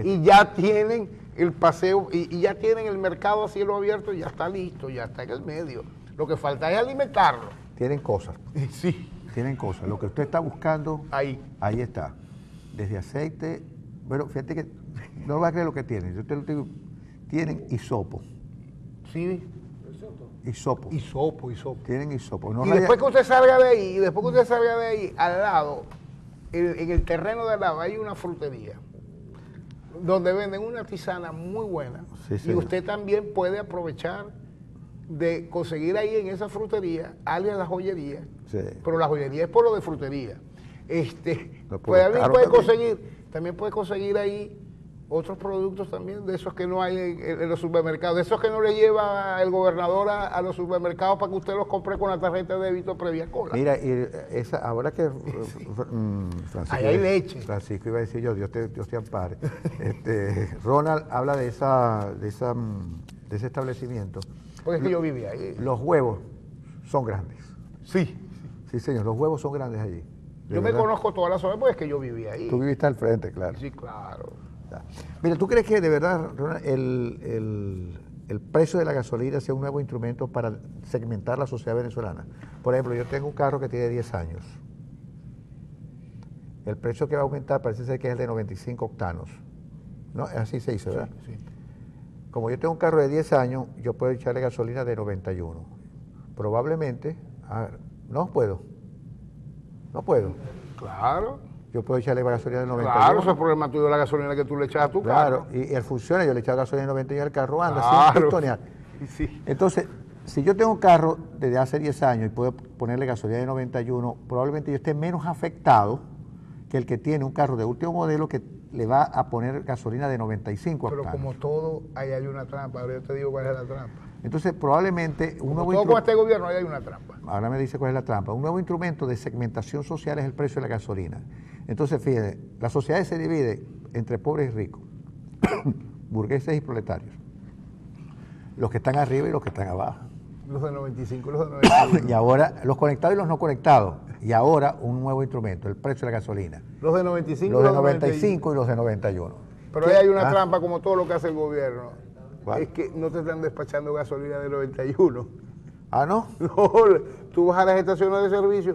B: Y ya tienen el paseo y ya tienen el mercado a cielo abierto, ya está listo, ya está en el medio. Lo que falta es alimentarlo.
A: Tienen cosas.
B: Sí.
A: Tienen cosas. Lo que usted está buscando, ahí está. Desde aceite, bueno, fíjate que no va a creer lo que tienen. Yo te lo digo, tienen hisopo.
B: Sí.
A: Hisopo. Tienen hisopo.
B: No, y después que usted salga de ahí, al lado, en el terreno de al lado, hay una frutería. donde venden una tisana muy buena.
A: Sí,
B: y
A: señor.
B: usted también puede aprovechar de conseguir ahí en esa frutería, alias la joyería,
A: Sí.
B: pero la joyería es por lo de frutería.
A: No, por
B: Pues
A: lo
B: alguien
A: caro
B: puede
A: también.
B: también puede conseguir ahí otros productos también, de esos que no hay en los supermercados, de esos que no le lleva el gobernador a los supermercados para que usted los compre con la tarjeta de débito previa cola.
A: Mira, y ahora que Francisco,
B: Ahí hay leche.
A: Francisco iba a decir yo, Dios te ampare. Ronald habla de ese establecimiento.
B: Porque es que yo vivía ahí.
A: Los huevos son grandes.
B: Sí.
A: Sí, señor, los huevos son grandes allí. De
B: Yo me
A: verdad.
B: conozco toda la zona porque es que yo vivía ahí.
A: Tú viviste al frente, claro.
B: Sí, claro.
A: Ya. Mira, ¿tú crees que de verdad, Ronald, el precio de la gasolina sea un nuevo instrumento para segmentar la sociedad venezolana? Por ejemplo, yo tengo un carro que tiene 10 años. El precio que va a aumentar parece ser que es el de 95 octanos. ¿No? Así se dice, ¿verdad?
B: Sí.
A: Como yo tengo un carro de 10 años, yo puedo echarle gasolina de 91. Probablemente, no puedo. No puedo.
B: Claro.
A: Yo puedo echarle gasolina de 91.
B: Claro, ese es el problema tuyo de la gasolina que tú le echas a tu carro.
A: Claro, y él funciona, yo le echo gasolina de 91 y el carro anda sin
B: Claro.
A: pistonear.
B: Sí.
A: Entonces, si yo tengo un carro desde hace 10 años y puedo ponerle gasolina de 91, probablemente yo esté menos afectado que el que tiene un carro de último modelo que le va a poner gasolina de 95
B: Pero
A: octanos.
B: como todo, ahí hay una trampa. Ahora yo te digo cuál es la trampa.
A: Entonces, probablemente un nuevo
B: Todo con este gobierno, ahí hay una trampa.
A: ahora me dice cuál es la trampa. Un nuevo instrumento de segmentación social es el precio de la gasolina. Entonces, fíjate, la sociedad se divide entre pobres y ricos, burgueses y proletarios, los que están arriba y los que están abajo.
B: Los de 95 y los de 91.
A: Y ahora, los conectados y los no conectados. Y ahora, un nuevo instrumento, el precio de la gasolina.
B: Los de 95
A: Los
B: y
A: de 95 y los de 91.
B: Pero ahí hay una
A: Ah,
B: trampa como todo lo que hace el gobierno.
A: ¿cuál?
B: Es que no te están despachando gasolina de 91.
A: Ah, ¿no?
B: No, tú vas a las estaciones de servicio,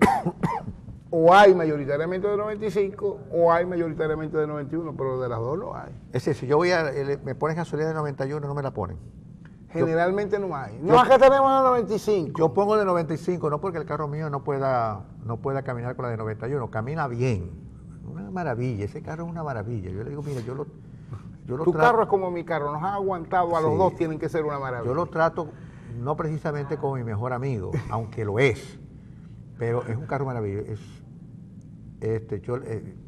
B: o hay mayoritariamente de 95 o hay mayoritariamente de 91, pero de las dos no hay.
A: Es decir, si yo me ponen gasolina de 91, no me la ponen.
B: Generalmente no hay. No, acá tenemos de 95.
A: Yo pongo de 95, no porque el carro mío no pueda caminar con la de 91, camina bien. Una maravilla, ese carro es una maravilla. Yo le digo, mira, yo lo
B: Tu
A: trato-
B: carro es como mi carro, nos ha aguantado a los
A: Sí.
B: dos, tienen que ser una maravilla.
A: Yo lo trato no precisamente como mi mejor amigo, aunque lo es, pero es un carro maravilloso.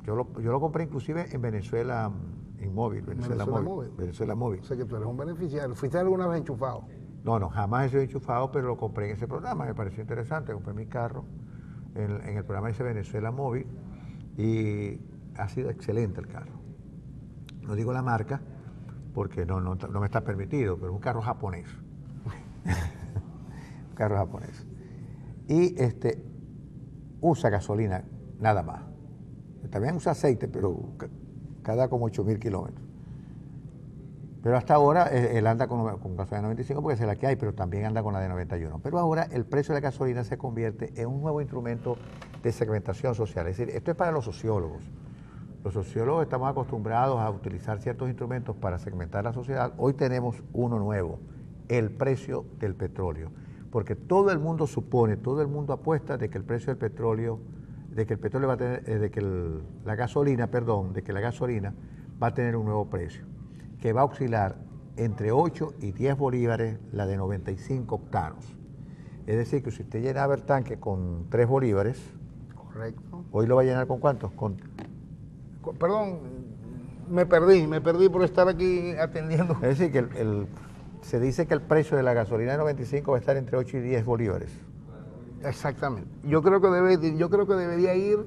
A: Yo lo compré inclusive en Venezuela Inmóvil, Venezuela Móvil. Venezuela Móvil.
B: O sea que tú eres un beneficiario. ¿Fuiste alguna vez enchufado?
A: No, jamás he sido enchufado, pero lo compré en ese programa, me pareció interesante. Compré mi carro en el programa ese Venezuela Móvil y ha sido excelente el carro. No digo la marca porque no me está permitido, pero es un carro japonés. Un carro japonés. Y usa gasolina, nada más. También usa aceite, pero cada como 8.000 kilómetros. Pero hasta ahora él anda con gasolina de 95 porque es la que hay, pero también anda con la de 91. Pero ahora el precio de la gasolina se convierte en un nuevo instrumento de segmentación social. Es decir, esto es para los sociólogos. Los sociólogos estamos acostumbrados a utilizar ciertos instrumentos para segmentar la sociedad. Hoy tenemos uno nuevo, el precio del petróleo. Porque todo el mundo supone, todo el mundo apuesta de que el precio del petróleo, de que el petróleo va a tener, de que la gasolina va a tener un nuevo precio, que va a oscilar entre 8 y 10 bolívares la de 95 octanos. Es decir, que si usted llenaba el tanque con 3 bolívares,
B: Correcto.
A: hoy lo va a llenar con ¿cuántos?
B: Perdón, me perdí por estar aquí atendiendo.
A: Es decir, que se dice que el precio de la gasolina de 95 va a estar entre 8 y 10 bolívares.
B: Exactamente. Yo creo que debería ir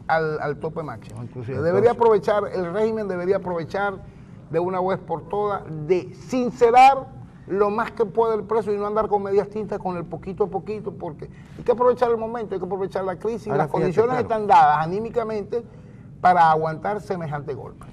B: al tope máximo, inclusive.
A: Entonces,
B: El régimen debería aprovechar de una vez por todas de sincerar lo más que puede el precio y no andar con medias tintas con el poquito a poquito, porque hay que aprovechar el momento, hay que aprovechar la crisis,
A: Ahora,
B: las condiciones
A: fíjate,
B: están dadas anímicamente para aguantar semejante golpe.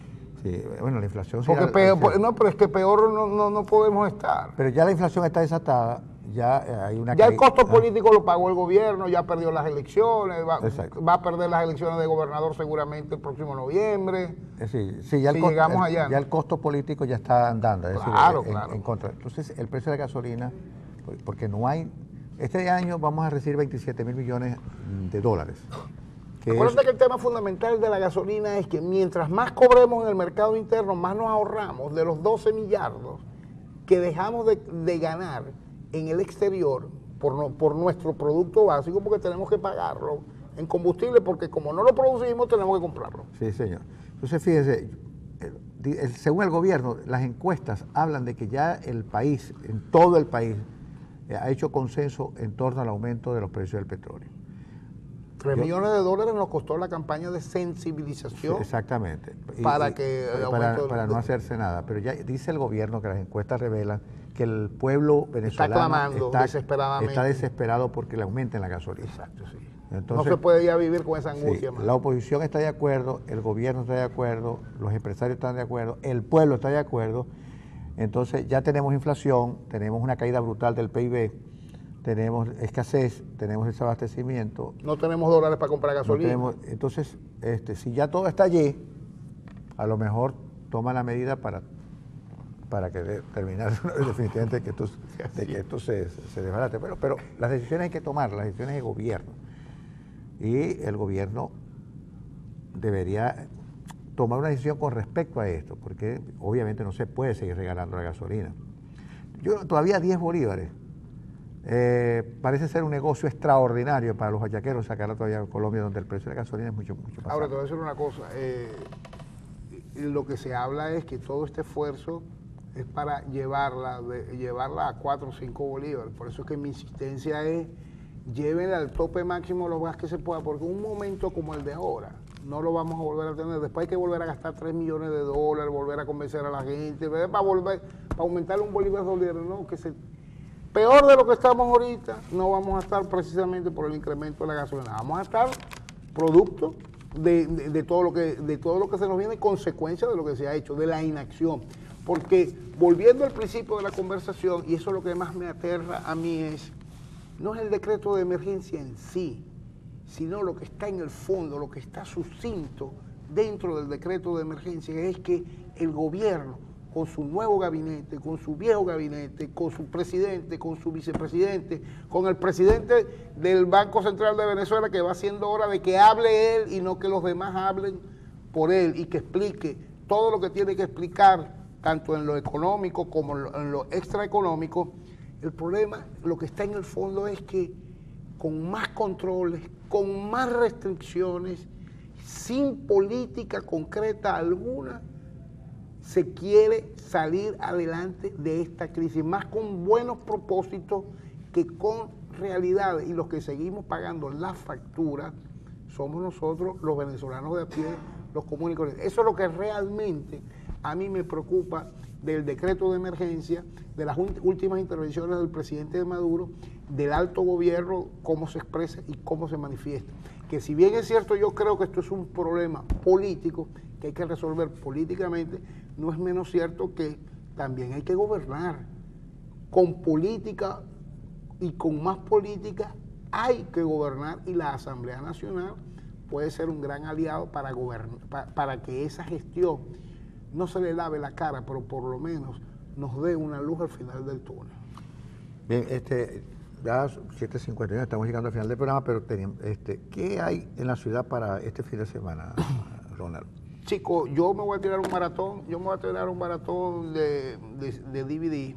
A: Sí, bueno, la inflación...
B: Porque no, pero es que peor no podemos estar.
A: Pero ya la inflación está desatada, ya hay una...
B: Ya el costo político lo pagó el gobierno, ya perdió las elecciones,
A: Exacto.
B: va a perder las elecciones de gobernador seguramente el próximo noviembre.
A: Sí, ya
B: Si
A: el costo,
B: llegamos allá,
A: ya
B: ¿no?
A: el costo político ya está andando, es
B: Claro,
A: decir,
B: claro.
A: en contra. Entonces, el precio de la gasolina, porque no hay... Este año vamos a recibir 27.000 millones de dólares.
B: Acuérdate que el tema fundamental de la gasolina es que mientras más cobremos en el mercado interno, más nos ahorramos de los 12 millardos que dejamos de ganar en el exterior por nuestro producto básico, porque tenemos que pagarlo en combustible, porque como no lo producimos, tenemos que comprarlo.
A: Sí, señor. Entonces, fíjese, según el gobierno, las encuestas hablan de que ya el país, en todo el país, ha hecho consenso en torno al aumento de los precios del petróleo.
B: 3 millones de dólares nos costó la campaña de sensibilización.
A: Sí, exactamente.
B: Para
A: no hacerse nada. Pero ya dice el gobierno que las encuestas revelan que el pueblo venezolano
B: está clamando desesperadamente.
A: Está desesperado porque le aumenten la gasolina.
B: Exacto, sí.
A: Entonces,
B: no se puede ya vivir con esa angustia.
A: Sí, la oposición está de acuerdo, el gobierno está de acuerdo, los empresarios están de acuerdo, el pueblo está de acuerdo. Entonces ya tenemos inflación, tenemos una caída brutal del PIB, tenemos escasez, tenemos desabastecimiento.
B: No tenemos dólares para comprar gasolina.
A: Entonces, si ya todo está allí, a lo mejor toma la medida para terminar definitivamente de que esto se desbarate. Pero las decisiones hay que tomar, las decisiones del gobierno. Y el gobierno debería tomar una decisión con respecto a esto, porque obviamente no se puede seguir regalando la gasolina. Todavía 10 bolívares. Parece ser un negocio extraordinario para los hachaqueros sacarla todavía a Colombia, donde el precio de la gasolina es mucho más
B: Ahora, te voy a decir una cosa. Lo que se habla es que todo este esfuerzo es para llevarla a 4 o 5 bolívares. Por eso es que mi insistencia es llévenla al tope máximo lo más que se pueda, porque un momento como el de ahora no lo vamos a volver a tener. Después hay que volver a gastar 3 millones de dólares, volver a convencer a la gente, para aumentar un bolívar solidario, ¿no? Peor de lo que estamos ahorita, no vamos a estar precisamente por el incremento de la gasolina. Vamos a estar producto de todo lo que se nos viene, consecuencia de lo que se ha hecho, de la inacción. Porque volviendo al principio de la conversación, y eso es lo que más me aterra a mí, no es el decreto de emergencia en sí, sino lo que está en el fondo, lo que está sucinto dentro del decreto de emergencia, es que el gobierno, con su nuevo gabinete, con su viejo gabinete, con su presidente, con su vicepresidente, con el presidente del Banco Central de Venezuela, que va siendo hora de que hable él y no que los demás hablen por él, y que explique todo lo que tiene que explicar, tanto en lo económico como en lo extraeconómico. El problema, lo que está en el fondo, es que con más controles, con más restricciones, sin política concreta alguna, se quiere salir adelante de esta crisis, más con buenos propósitos que con realidades. Y los que seguimos pagando las facturas somos nosotros, los venezolanos de a pie, los comunes y corrientes. Eso es lo que realmente a mí me preocupa del decreto de emergencia, de las últimas intervenciones del presidente de Maduro, del alto gobierno, cómo se expresa y cómo se manifiesta. Que si bien es cierto, yo creo que esto es un problema político que hay que resolver políticamente, no es menos cierto que también hay que gobernar. Con política y con más política hay que gobernar, y la Asamblea Nacional puede ser un gran aliado para gobernar, para que esa gestión no se le lave la cara, pero por lo menos nos dé una luz al final del túnel.
A: Bien, ya 7:51, estamos llegando al final del programa, pero ¿qué hay en la ciudad para este fin de semana, Ronald?
B: Chico, yo me voy a tirar un maratón, de DVD.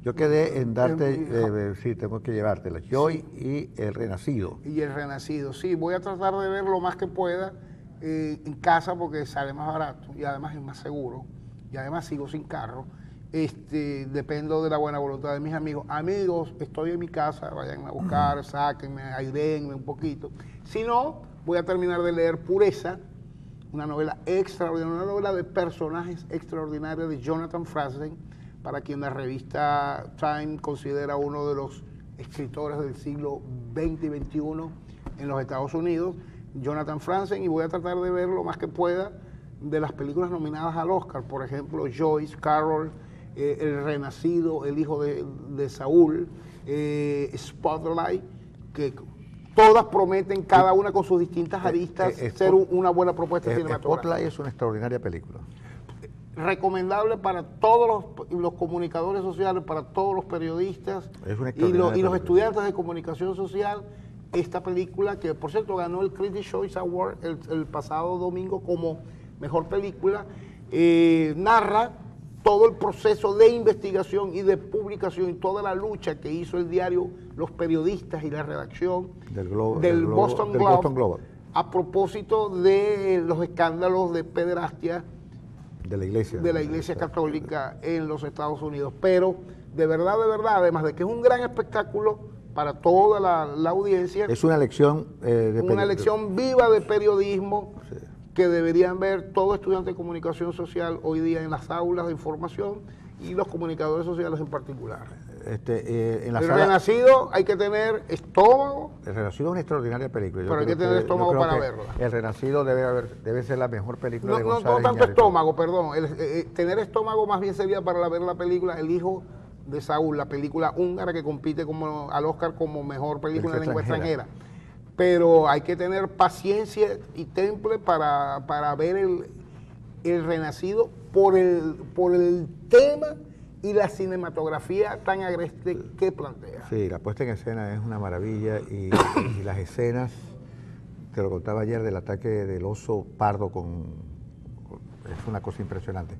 A: Yo quedé en darte, sí, tengo que llevártela, Joy y El Renacido.
B: Y El Renacido, sí, voy a tratar de ver lo más que pueda en casa, porque sale más barato y además es más seguro, y además sigo sin carro. Dependo de la buena voluntad de mis amigos. Amigos, estoy en mi casa, vayan a buscar, sáquenme, airéenme un poquito. Si no, voy a terminar de leer Pureza, una novela extraordinaria, una novela de personajes extraordinarios de Jonathan Franzen, para quien la revista Time considera uno de los escritores del siglo XX y XXI en los Estados Unidos, Jonathan Franzen, y voy a tratar de ver lo más que pueda de las películas nominadas al Oscar, por ejemplo, Joyce, Carol, El Renacido, El Hijo de Saúl, Spotlight, que todas prometen, cada una con sus distintas aristas, ser una buena propuesta cinematográfica.
A: Spotlight es una extraordinaria película.
B: Recomendable para todos los comunicadores sociales, para todos los periodistas y los estudiantes de comunicación social. esta película, que por cierto ganó el Critics' Choice Award el pasado domingo como mejor película, narra todo el proceso de investigación y de publicación y toda la lucha que hizo el diario, los periodistas y la redacción del Boston Globe a propósito de los escándalos de pederastia
A: de la Iglesia
B: Católica en los Estados Unidos. Pero de verdad, además de que es un gran espectáculo para toda la audiencia,
A: es una lección
B: una lección viva de periodismo, sí, que deberían ver todo estudiante de comunicación social hoy día en las aulas de información y los comunicadores sociales en particular. El Renacido hay que tener estómago.
A: El Renacido es una extraordinaria película.
B: Pero hay que tener estómago para verla.
A: El Renacido debe ser la mejor película de González
B: No tanto estómago, perdón. Tener estómago más bien sería para ver la película El hijo de Saúl, la película húngara que compite al Oscar como mejor película en lengua extranjera. Pero hay que tener paciencia y temple para ver el Renacido por el tema y la cinematografía tan agreste que plantea.
A: Sí, la puesta en escena es una maravilla y las escenas, te lo contaba ayer, del ataque del oso pardo es una cosa impresionante.